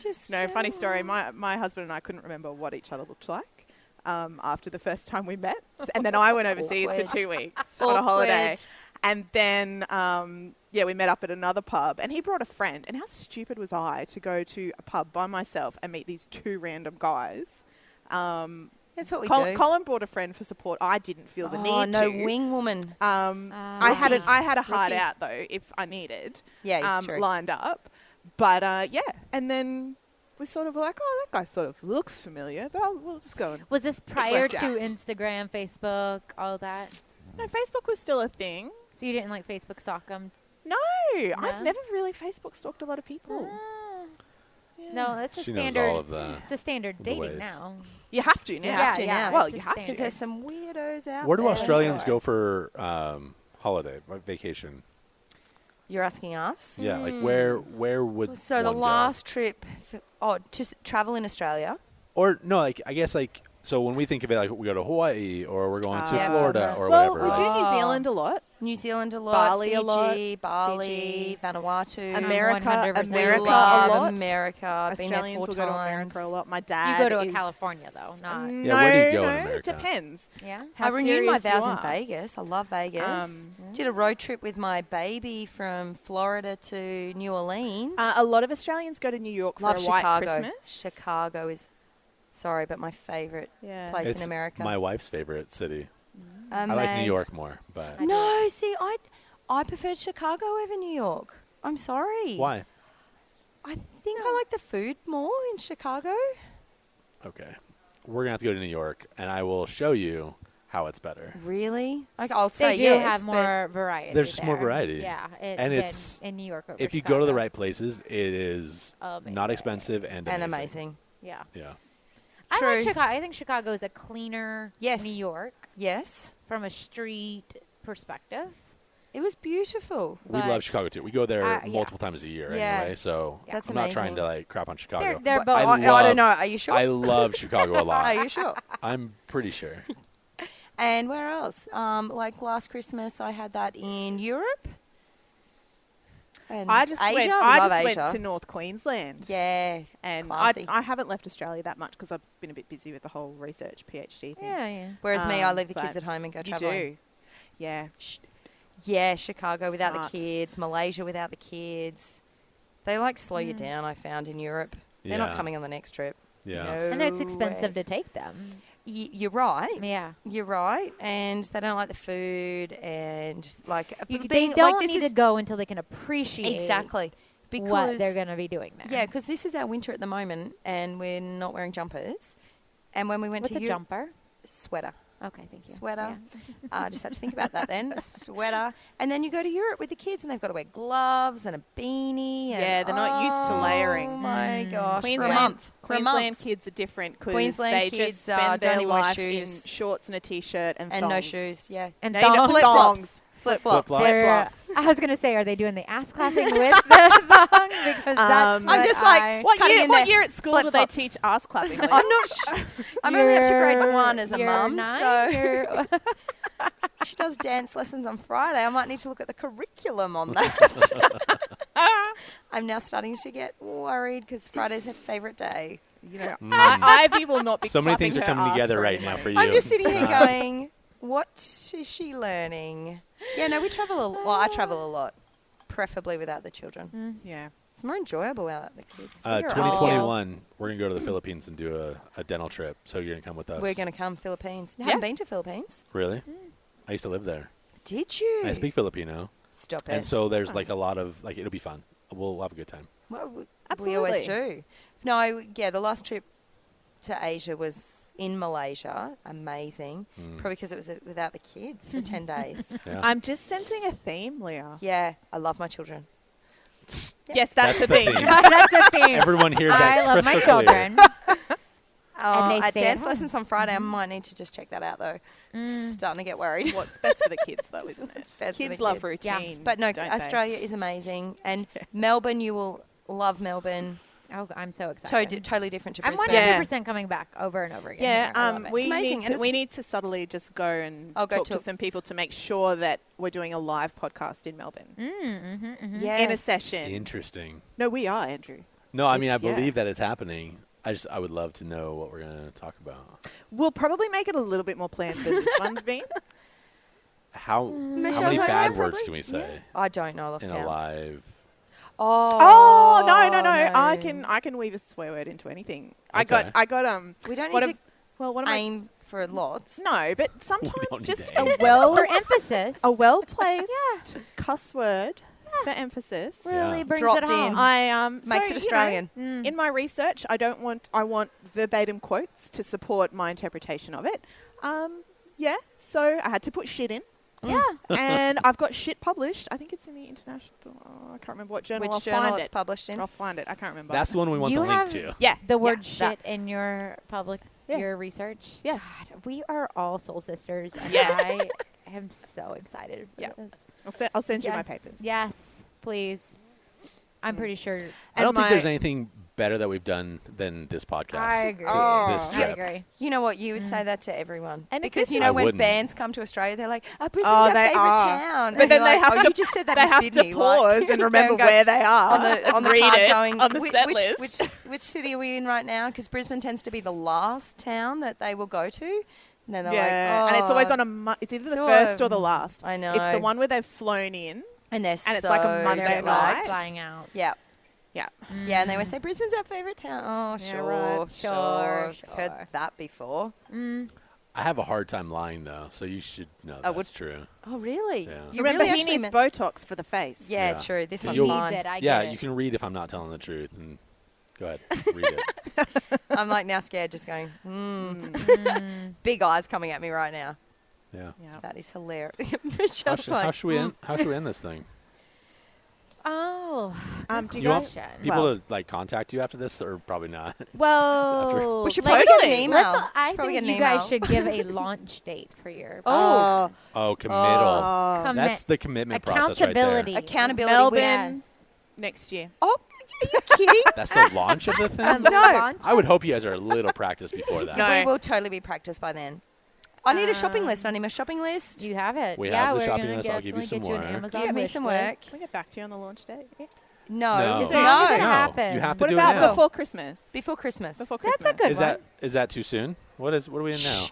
Just No, funny story. My husband and I couldn't remember what each other looked like after the first time we met. And then I went overseas Awkward. for 2 weeks on a holiday. Awkward. And then, we met up at another pub. And he brought a friend. And how stupid was I to go to a pub by myself and meet these two random guys? That's what we Colin, do. Colin brought a friend for support. I didn't feel the Oh need no, to. wing woman. I had Rookie. a hard Rookie. out though if I needed. Yeah, true. Lined up, but and then we sort of were like, oh, that guy sort of looks familiar, but we'll just go and. Was this prior worked to out. Instagram, Facebook, all that? No, Facebook was still a thing. So you didn't like Facebook stalk them? No, I've never really Facebook stalked a lot of people. Yeah. No, that's a She knows standard. all of the. It's a standard the dating ways. now. You have to now. You have to yeah, now. Well, it's you just have to. Because there's some weirdos out Where do there. Australians go for holiday, vacation? You're asking us? Yeah, like where would So the one go? last trip, to travel in Australia. Or no, like I guess like so when we think of it, like we go to Hawaii or we're going to Yeah, Florida done that. or Well, whatever. we do right? New Oh. Zealand a lot. New Zealand a lot, Bali Fiji, a lot, Bali, Fiji. Vanuatu. America, 100% America we a love lot. America. I've been there Australians 4 will go to times. America a lot. My You dad. go to is- California though, not. No, Yeah, where do you go in no, America? It depends. Yeah. How I renewed my serious you vows in are. Vegas. I love Vegas. Did a road trip with my baby from Florida to New Orleans. A lot of Australians go to New York for love a Chicago. white Christmas. Chicago is, sorry, but my favorite Yeah. place It's in America. my wife's favorite city. Amazing. I like New York more, but No, see, I preferred Chicago over New York. I'm sorry. why? I think I like the food more in Chicago. Okay, we're gonna have to go to New York, and I will show you how it's better. Really? Like, I'll They say do yes, have but more variety. There's just more there. variety. Yeah, And than it's- in New York. Over If you go to the Chicago. right places, it is not Amazing. expensive and and amazing. Yeah. Yeah. I True. like Chicago. I think Chicago is a cleaner Yes. New York Yes. from a street perspective. It was beautiful. We But- love Chicago too. We go there yeah. multiple times a year Yeah. anyway, so That's I'm not trying amazing. to like crap on Chicago. They're But both. I don't know. Are you sure? I love Chicago a lot. Are you sure? I'm pretty sure. And where else? Like last Christmas, I had that in Europe. And I just Asia. went. We I love just Asia. went to North Queensland. Yeah, And classy. I haven't left Australia that much because I've been a bit busy with the whole research PhD thing. Yeah. Whereas me, I leave the but kids at home and go You traveling. do. Yeah. Yeah, Chicago without Smart. the kids, Malaysia without the kids. They like slow you down, I found, in Europe. They're not Yeah. coming on the next trip. Yeah. No And it's expensive way. to take them. You're right. Yeah. You're right. And they don't like the food and like They being don't like, this need is to go until they can appreciate exactly because what they're going to be doing there. Yeah, because this is our winter at the moment, and we're not wearing jumpers. And when we went What's to a Europe, jumper? sweater. Okay, thank you. Sweater. Yeah. Just had to think about that then. Sweater. And then you go to Europe with the kids and they've got to wear gloves and a beanie. And, Yeah, they're not used to layering. Oh, my gosh. For a Queensland, month. For a Queensland month. kids are different because Queensland they kids, just spend don't their even wear life shoes. in shorts and a t-shirt and And no thongs. shoes, yeah. And No, no, thongs. flip-flops. Flip-flops. Flip-flops. They're- Flip-flops. I was going to say, are they doing the ass clapping with the thong? Because that's I'm what just like, I- What Cutting year? in What there. year at school do they Flip-flops. teach ass clapping? I'm not sure. I'm only up to grade 1 as a Year mum, 9, so year- she does dance lessons on Friday. I might need to look at the curriculum on that. I'm now starting to get worried because Friday's her favourite day. You know, Ivy will not be. So many things are clapping her coming ass together for right any now money. for you. I'm just sitting It's here not- going, what is she learning? Yeah, no, we travel well, I travel a lot, preferably without the children. Yeah. It's more enjoyable without the kids. You're 2021, we're going to go to the Philippines and do a dental trip. So you're going to come with us. We're going to come Philippines. Yeah. Haven't been to Philippines. Really? I used to live there. Did you? I speak Filipino. Stop it. And so there's like a lot of, like, it'll be fun. We'll have a good time. Well, we Absolutely. always do. No, yeah, the last trip to Asia was in Malaysia. Amazing. Probably because it was without the kids for 10 days. Yeah. I'm just sensing a theme, Leah. Yeah, I love my children. Yes, that's the thing. That's the thing. Everyone hears that I love my crystal clear. children. Oh, they at stay at dance home. lessons on Friday, I might need to just check that out, though. Starting to get worried. What's best for the kids, though, isn't it? It's best for Kids the love kids. routine. Yeah. But no, don't Australia they? is amazing. And Melbourne, you will love Melbourne. Oh, I'm so excited. Totally different to I'm Brisbane. 100% coming back over and over again. Yeah, here. I love it. we It's amazing, need and to, we it's- need to subtly just go and I'll go talk to talk- some people to make sure that we're doing a live podcast in Melbourne Yes. in a session. Interesting. No, we are, Andrew. No, I mean, I It's- yeah. believe that it's happening. I would love to know what we're going to talk about. We'll probably make it a little bit more planned than this one's been. How Michelle's many like, bad yeah, words probably. do we say I don't know. I lost in a count. live? Oh, no. I can weave a swear word into anything. Okay. I got We don't what need am- to well, what am I? aim for lots. No, but don't sometimes need just to aim a for well For emphasis, placed cuss word for emphasis. really Yeah. brings Dropped it home. in. I Makes so, it you know, Australian. in my research, I want verbatim quotes to support my interpretation of it. Yeah, so I had to put shit in. Yeah. And I've got shit published. I think it's in the international. I can't remember what journal. I'll Which journal find it's it. published in? I'll find it. I can't remember. That's the one we want You the link have- to. yeah. The word that. shit in your public, Yeah. your research. Yeah. God, we are all soul sisters, and Yeah. I am so excited for Yeah. this. I'll send you my Yes. papers. Yes, please. I'm pretty sure. I don't And think there's my- anything better that we've done than this podcast. I agree. Oh. This I trip. agree. You know what? You would say that to everyone. And if because this you is- know I when wouldn't. bands come to Australia, they're like, "Oh, Brisbane's Oh, our they favourite are. town." But And then you're they like, have oh, to you just said that they in have Sydney. to pause like, and remember go where they are on the read card it going on the "Whi- set which, list. which city are we in right now? Because Brisbane tends to be the last town that they will go to. And then they're Yeah, like, and it's always "Oh." on a. It's either the So, first or the last. I know. It's the one where they've flown in. and they're and it's like a Monday They're night. like Right. flying out. Yeah. Yeah. Yeah, and they always say Brisbane's our favourite town. Oh, Yeah, sure, right. sure. Sure. I've heard that before. I have a hard time lying, though, so you should know Oh, that's true. Oh, really? Yeah. You Remember, really he actually needs meant- Botox for the face. Yeah, Yeah. true. This 'Cause one's you'll- fine. Needs it, I Yeah, get it. you can read if I'm not telling the truth. And go ahead, read it. I'm like now scared, just going, big eyes coming at me right now. Yeah. Yeah. That is hilarious. How Michelle's should, like, how should we end? How should we end this thing? Oh, Oh, Do You want guys? people Well- to like contact you after this, or probably not? Well, We should Like, probably get an totally. email. I Should probably think get an you guys email. should give a launch date for your Oh, Oh, committal. Commit- That's the commitment process right there. accountability. Accountability. Melbourne Yes. next year. Oh, are you kidding? That's the launch of the thing? The No. launch? I would hope you guys are a little practiced before that. No. We will totally be practiced by then. I need a shopping list. I need my shopping list. You have it. We yeah, have the we're shopping gonna list. I'll give you definitely some get you an work. Amazon Give me wish some list. work. Can I get back to you on the launch date? No. No. As long as it No. happens. You have to What do about it now. before Christmas? Before Christmas. Before That's Christmas. a good Is one. that that too soon? What are we in now?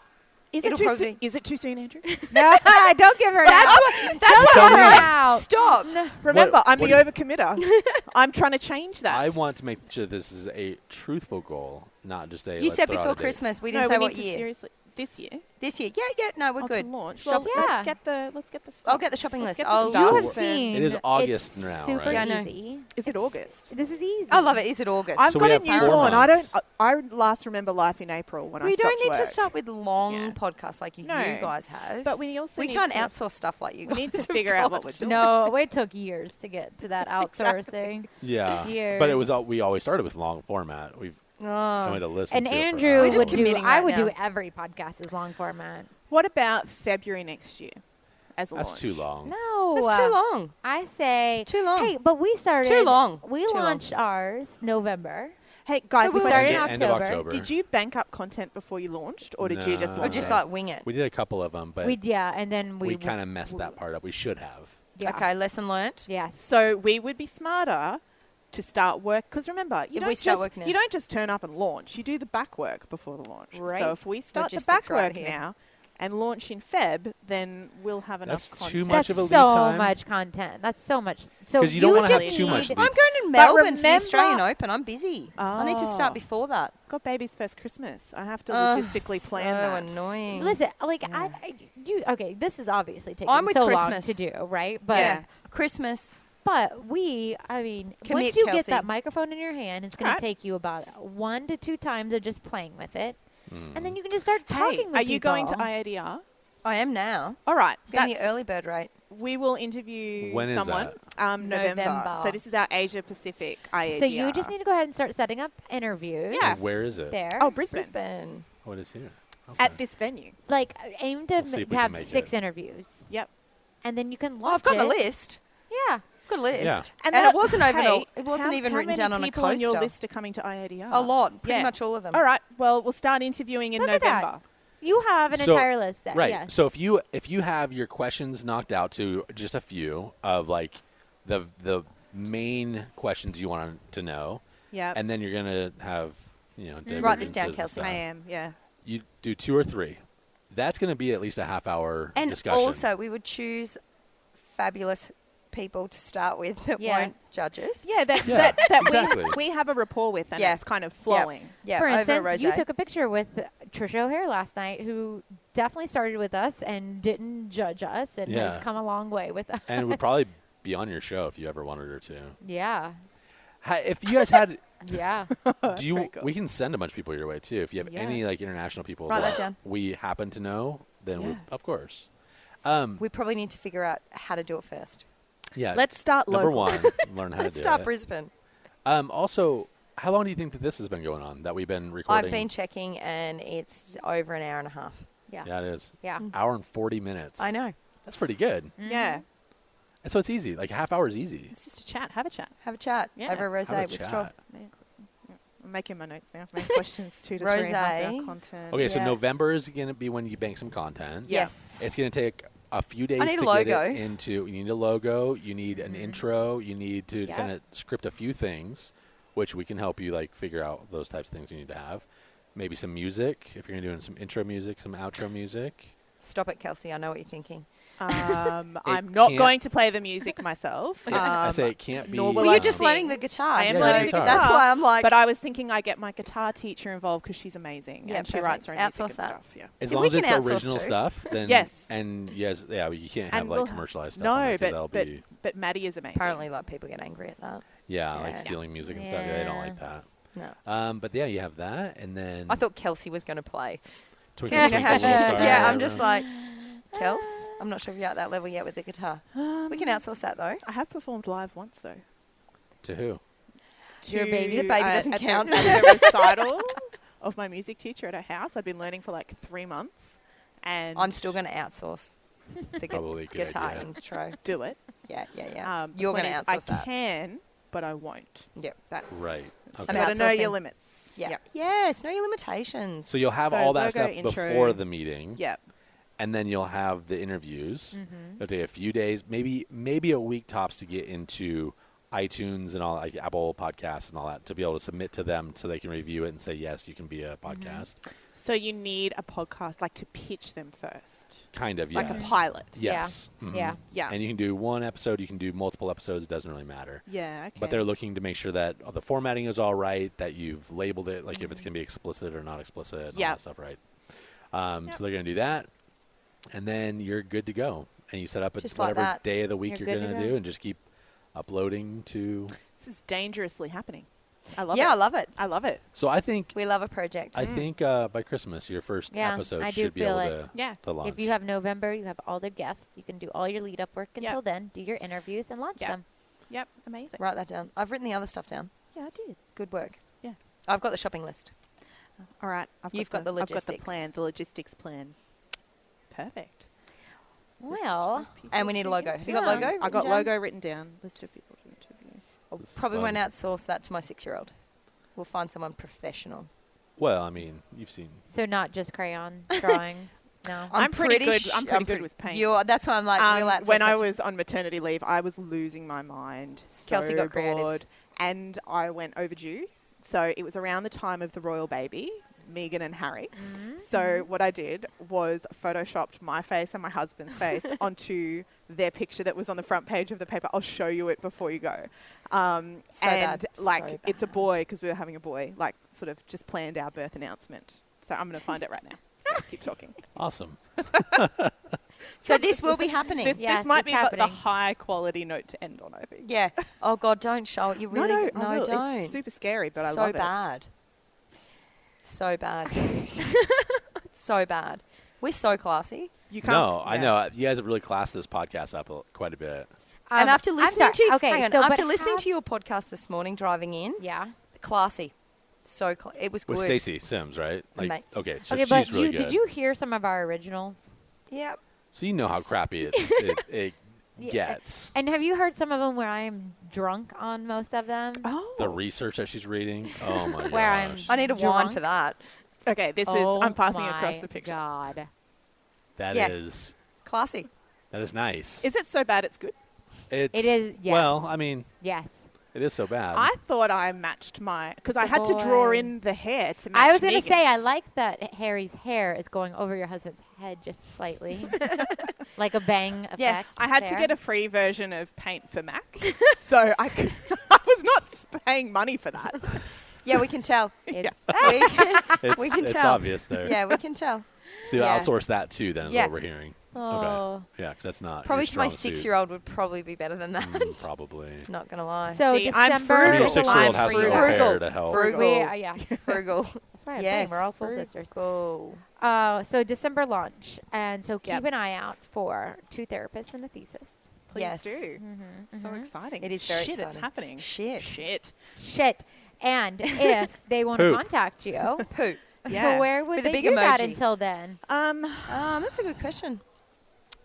Is it It'll too probably soon? Is it too soon, Andrew? No, don't give her that. That's Tell what me. I'm Stop. Remember, I'm what the do you- overcommitter. I'm trying to change that. I want to make sure this is a truthful goal, not just a. You let's said throw out before a date. Christmas. We no, didn't we say need what to year. seriously this year. This year. Yeah, no, we're Oh, good. to launch. Shop- Well, yeah. let's get the stuff. I'll get the shopping Let's list. get the I'll stuff. You Ooh. have seen. It is August it's now, super right? Yeah, I know. easy. Is it August? This is easy. I love it. Is it August? I've So got we a have 4 newborn. months. I last remember life in April when I we stopped don't need to work. start with long Yeah. podcasts like you No. guys have. But we also we need can't to, outsource stuff like you We guys. need to have figure out what got. we're doing. No, it took years to get to that outsourcing. Yeah, Years. but it was we always started with long format. We've Oh. come to listen And to it for Andrew hours. We're just would do. committing I right would do now. every podcast as long format. What about February next year as a That's launch? too long. No, That's too long. I say Too long. Hey, but we started. Too long. We Too long. launched ours November. Hey guys, So we question. started in End of October. October. Did you bank up content before you launched, or did you just No. Or launch just it? like wing it. We did a couple of them, but And then we kind of messed that part up. We should have. Yeah. Okay, lesson learnt. Yes. So we would be smarter to start work, because remember, If we start work now. you don't just turn up and launch. You do the back work before the launch. Right. So if we start Logistics the back right work here. now and launch in Feb, then we'll have enough That's content. too much That's of a lead so time. much content. That's so much. So 'Cause you don't wanna just have too need- much lead. I'm going to Melbourne for the remember- Australian Open. I'm busy. I need to start Oh. before that. Got baby's first Christmas. I have to Ugh, logistically plan so that. annoying. Listen, like Yeah. okay, this is obviously taking I'm with so Christmas. long to do, right? But Yeah. Christmas. but once Commit, you Kelsey. get that microphone in your hand, it's going Right. to take you about 1 to 2 times of just playing with it, Mm. and then you can just start talking Hey, with are you going to people. IADR? I am now. All right. Getting the that's- early bird rate. We will interview When is someone. that? November. November. So this is our Asia Pacific IADR. So you just need to go ahead and start setting up interviews. Yeah. Where is it? There. Oh, Brisbane. Brisbane. What is here? At Okay. this venue. Like aim to We'll see if we can have make 6 it. interviews. Yep. And then you can Well, launch I've got the it. list. Yeah. I've got a list. Yeah. And, that- it wasn't even hey, it wasn't how- even how written many down on a people coaster. on your list are coming to IADR? A lot. Pretty Yeah. much all of them. All right. Well, we'll start interviewing in Look at that. November. You have an So- entire list there. Right. Yes. So if you have your questions knocked out to just a few of like the main questions you want to know, Yeah. and then you're gonna have Write this down, divergences and Kelsey. stuff. I am. Yeah. You do 2 or 3. That's going to be at least a half-hour And discussion. also, we would choose fabulous people to start with that Yes. won't judge us. Yeah. That Yeah, that exactly. we have a rapport with, and Yeah. it's kind of flowing. Yeah, For over instance, you rosé. took a picture with Trisha O'Hare last night, who definitely started with us and didn't judge us, and Yeah. has come a long way with us. and would probably be on your show if you ever wanted her to. Yeah. If you guys had, Yeah. do you? very cool. We can send a bunch of people your way too. If you have Yeah. any like international people Write that down. we happen to know, then Yeah. of course. We probably need to figure out how to do it first. Yeah. Let's start Number local. 1, learn how Let's to do start it. Brisbane. Also, how long do you think that this has been going on? That we've been recording? I've been checking, and it's over an hour and a half. Yeah. Yeah, it is. Yeah. Hour and 40 minutes. I know. That's pretty good. Yeah. And so it's easy. Like a half hour is easy. It's just a chat. Have a chat. Have a chat Yeah. over a Have rosé a with chat. straw. I'm making my notes now. Main questions 2 to 3. Rosé. half-hour content. Okay, so Yeah. November is going to be when you bank some content. Yeah. Yes. It's going to take a few days I need to a get logo. it into. You need a logo. You need an intro. You need to Yeah. kind of script a few things, which we can help you like figure out those types of things you need to have. Maybe some music if you're going to do some intro music, some outro music. Stop it, Kelsey. I know what you're thinking. I'm not can't- going to play the music myself. I say it can't be. nor will Well, I you're just sing. learning the guitar. I am Yeah, learning guitar. the guitar. That's why I'm like. But I was thinking I get my guitar teacher involved because she's amazing Yeah, and she perfect. writes her own music Outsource and that. stuff. Yeah. As Yeah, long we as it's can outsource original too. stuff, then Yes. and yes, yeah, you can't have And like we'll- commercialized stuff. on No, there 'cause that'll but be Maddie is amazing. apparently, like people get angry at that. yeah, like Yeah. stealing music and stuff. Yeah, they don't like that. No. But yeah, you have that, and then I thought Kelsey was going to play. Twinkle, You know Twinkle, how Little she- Star. yeah, I'm just like, Kels, I'm not sure if you're at that level yet with the guitar. We can outsource that though. I have performed live once though. To who? Your baby? The baby uh, doesn't at count. At the recital of my music teacher at her house. I'd been learning for like 3 months. And I'm still going to outsource the Probably a good guitar idea. intro. do it. Yeah. The You're point going to is outsource I that. can, but I won't. Yep. That's Right. You Okay. got to know your Outsourcing. limits. Yeah. Yep. Yes, know your limitations. So you'll have So all that logo, stuff intro. before the meeting. Yep. And then you'll have the interviews. Mm-hmm. It'll take a few days, maybe a week tops to get into iTunes and all, like Apple Podcasts and all that, to be able to submit to them so they can review it and say, yes, you can be a podcast. So you need a podcast like to pitch them first. Kind of, Like yes. a pilot. Yes. Mhm. Yeah. Yeah. And you can do one episode, you can do multiple episodes, it doesn't really matter. Yeah, okay. But they're looking to make sure that the formatting is all right, that you've labeled it, like if it's Mm-hmm. going to be explicit or not explicit, and all Yep. that stuff right. So they're going to do that, and then you're good to go. And you set up Just like whatever that. day of the week You're you're good going to to go. do, and just keep uploading to. This is dangerously happening. I love it. Yeah, I love it. I love it. So I think We love a project. I think by Christmas your first Yeah, episode I do should be feel able it. to Yeah. launch. If you have November, you have all the guests. You can do all your lead up work Yep. until then. Do your interviews and launch Yep. them. Yep. Amazing. Write that down. I've written the other stuff down. Yeah, I did. Good work. Yeah. I've got the shopping list. All right. You've got the I've got the logistics. plan, the logistics plan. Perfect. List Well, of people And we need a to logo. Have you got interview. logo? I got written down? logo written down. List of people to interview. I'll This is probably fun. won't outsource that to my 6-year-old. We'll find someone professional. Well, I mean, you've seen. so not just crayon drawings. No. I'm pretty good. sh- I'm pretty good with paint. That's why I'm like, we'll outsource when I that to- was on maternity leave, I was losing my mind. So Kelsey got creative. bored, and I went overdue. So it was around the time of the royal baby, Meghan and Harry. Mm-hmm. So what I did was photoshopped my face and my husband's face onto their picture that was on the front page of the paper. I'll show you it before you go. So and bad. like So it's a bad. boy because we were having a boy. Like sort of just planned our birth announcement. So I'm going to find it right now. Let's keep talking. Awesome. So this will be happening. This Yes, might it's be happening. the high quality note to end on, I think. Yeah. Oh God, don't show it. You really no, I will. don't. It's super scary, but I so love it. bad. So bad. So bad. We're so classy. You can't. No, I yeah. know. You guys have really classed this podcast up quite a bit. And after I'm listening sorry. to okay, hang on, so, but after listening how- to your podcast this morning driving in, yeah. classy. So it was good. With Stacey Sims, right? Like, Mate. okay, so Okay, she's but really you good. did you hear some of our originals? Yep. So you know how crappy it Yeah. gets. And have you heard some of them where I am drunk on most of them? Oh. The research that she's reading. Oh my Where I'm- gosh. I need a wine Drunk? for that. Okay, this Oh is. I'm passing across my the picture. God. That Yeah. is Classy. nice. Is it so bad it's good? It's, It is, yes. Well, I mean, Yes. it is so bad. I thought I matched my because I It's a had to draw boy. in the hair to match. I was going to say, I Megan's. like that Harry's hair is going over your husband's head just slightly. Like a bang effect. Yeah, I had to there. get a free version of Paint for Mac, so I was not paying money for that. Yeah, we can tell. It's- We can, it's we can it's tell. obvious there. yeah, we can tell. So you Yeah. outsource that too, then, is Yeah. what we're hearing. Oh. Okay. Yeah, because that's not Probably your to my strong suit. 6-year-old would probably be better than that. Probably. Not gonna lie. So See, I'm December. frugal. Your Frugal. 6-year-old has no Frugal. hair to help. Frugal. Yeah. Frugal. That's why I'm Yes, saying we're all soul sisters. frugal. So December launch. And so keep Yep. an eye out for 2 therapists and a thesis. Please Yes. do. Mm-hmm. So exciting. It is very Shit, it's exciting. happening. Shit. Shit. Shit. And if they want to Who? contact you, Who? Yeah. where would With a they big do that emoji. until then? That's a good question.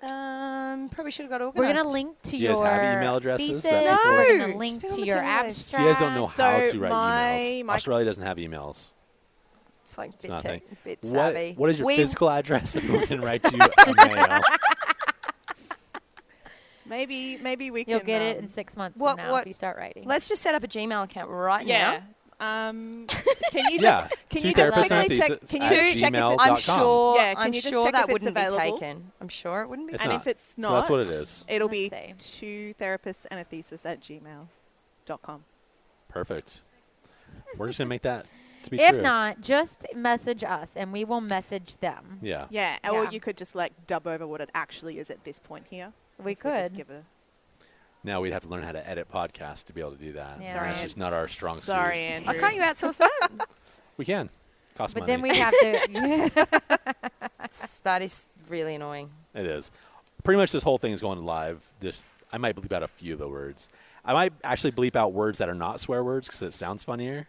Probably should have got We're organised. going to link to Do you guys your have email addresses thesis. that people- We're going No. to link Just to put your them on the abstract. So you guys don't know how So to write my- emails. my- Australia doesn't have emails. It's like It's bit, nothing. bit What, savvy. what is your We- physical address if we can write you a mail? Maybe we can. You'll get it in 6 months what- from now what- if you start writing. Let's just set up a Gmail account right Yeah. now. Can you just Yeah. can Two you just therapists and a quickly check? thesis Can at you just check if gmail.com. it's I'm sure. Yeah, can I'm you just sure check that if it's wouldn't be available? taken. I'm sure it wouldn't be. It's and not. if it's So not, that's what it is. it'll Let's be see. 2 therapists and a thesis at gmail.com. Perfect. We're just going to make that to be If true. not, just message us and we will message them. Yeah. Yeah, or Yeah. you could just like dub over what it actually is at this point here. We If just could. give a Now we'd have to learn how to edit podcasts to be able to do that. Yeah. And that's just not our strong Sorry, suit. Andrew. Oh, can't you outsource that? We can. Costs But money. then we have to. That is really annoying. It is. Pretty much this whole thing is going live. I might bleep out a few of the words. I might actually bleep out words that are not swear words because it sounds funnier.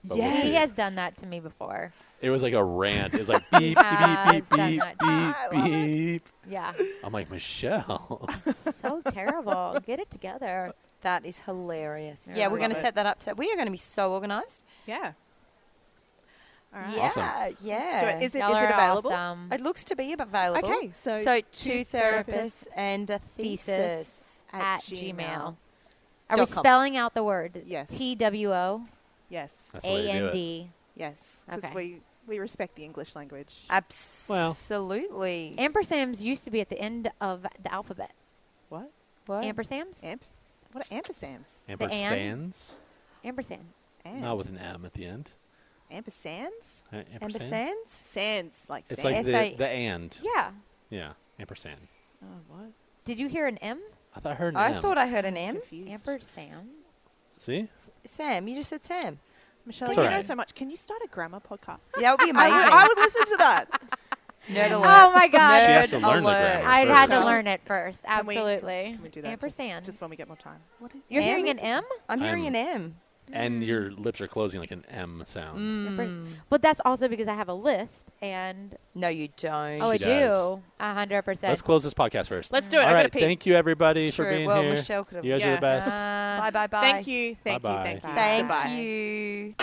But we'll Yes. see. He has done that to me before. It was like a rant. It was like beep, beep, has beep, done beep, that. beep, beep. Yeah. I'm like, Michelle. So terrible. Get it together. That is hilarious. Yeah, Yeah, I we're going to love it. set that up. We are going to be so organised. Yeah. All right. Yeah, Awesome. yeah. Let's do it. Is Y'all it are available? awesome. It looks to be available. Okay, so two therapists and a thesis. at Gmail. Are Dot we com. spelling out the word? Yes. TWO Yes. That's the way to do it. AND. Yes. Because Okay. we respect the English language. Absolutely. Ampersands used to be at the end of the alphabet. What? What? Ampersands? What are ampersands? Ampersands? Ampersand. Not with an M at the end. Ampersands? Ampersand? Ampersands? Sands, like It's sand. like S-A- the and. Yeah. Yeah, ampersand. Oh, what? Did you hear an M? I thought I heard an I M. thought I heard an M. Confused. Ampersand. See? Sam, you just said Sam. Michelle, It's you all know right. so much. Can you start a grammar podcast? That would be amazing. I would listen to that. Nerd alert. Oh my She God. has to learn the alert. grammar. I'd had to first. learn it first. Can we- Absolutely. Can we do that? Ampersand. Just when we get more time. What is You're M? hearing an M? I'm hearing I'm- an M. And your lips are closing like an M sound. But that's also because I have a lisp, and No, you don't. I She does. do 100%. Let's close this podcast first. Let's do it. All I right. gotta pee. Thank you, everybody, for True. being Well, here. Michelle could have. You guys are Yeah. the best. Bye, bye, bye. Thank you. Thank you. Bye-bye. Thank you. Thank Goodbye. you.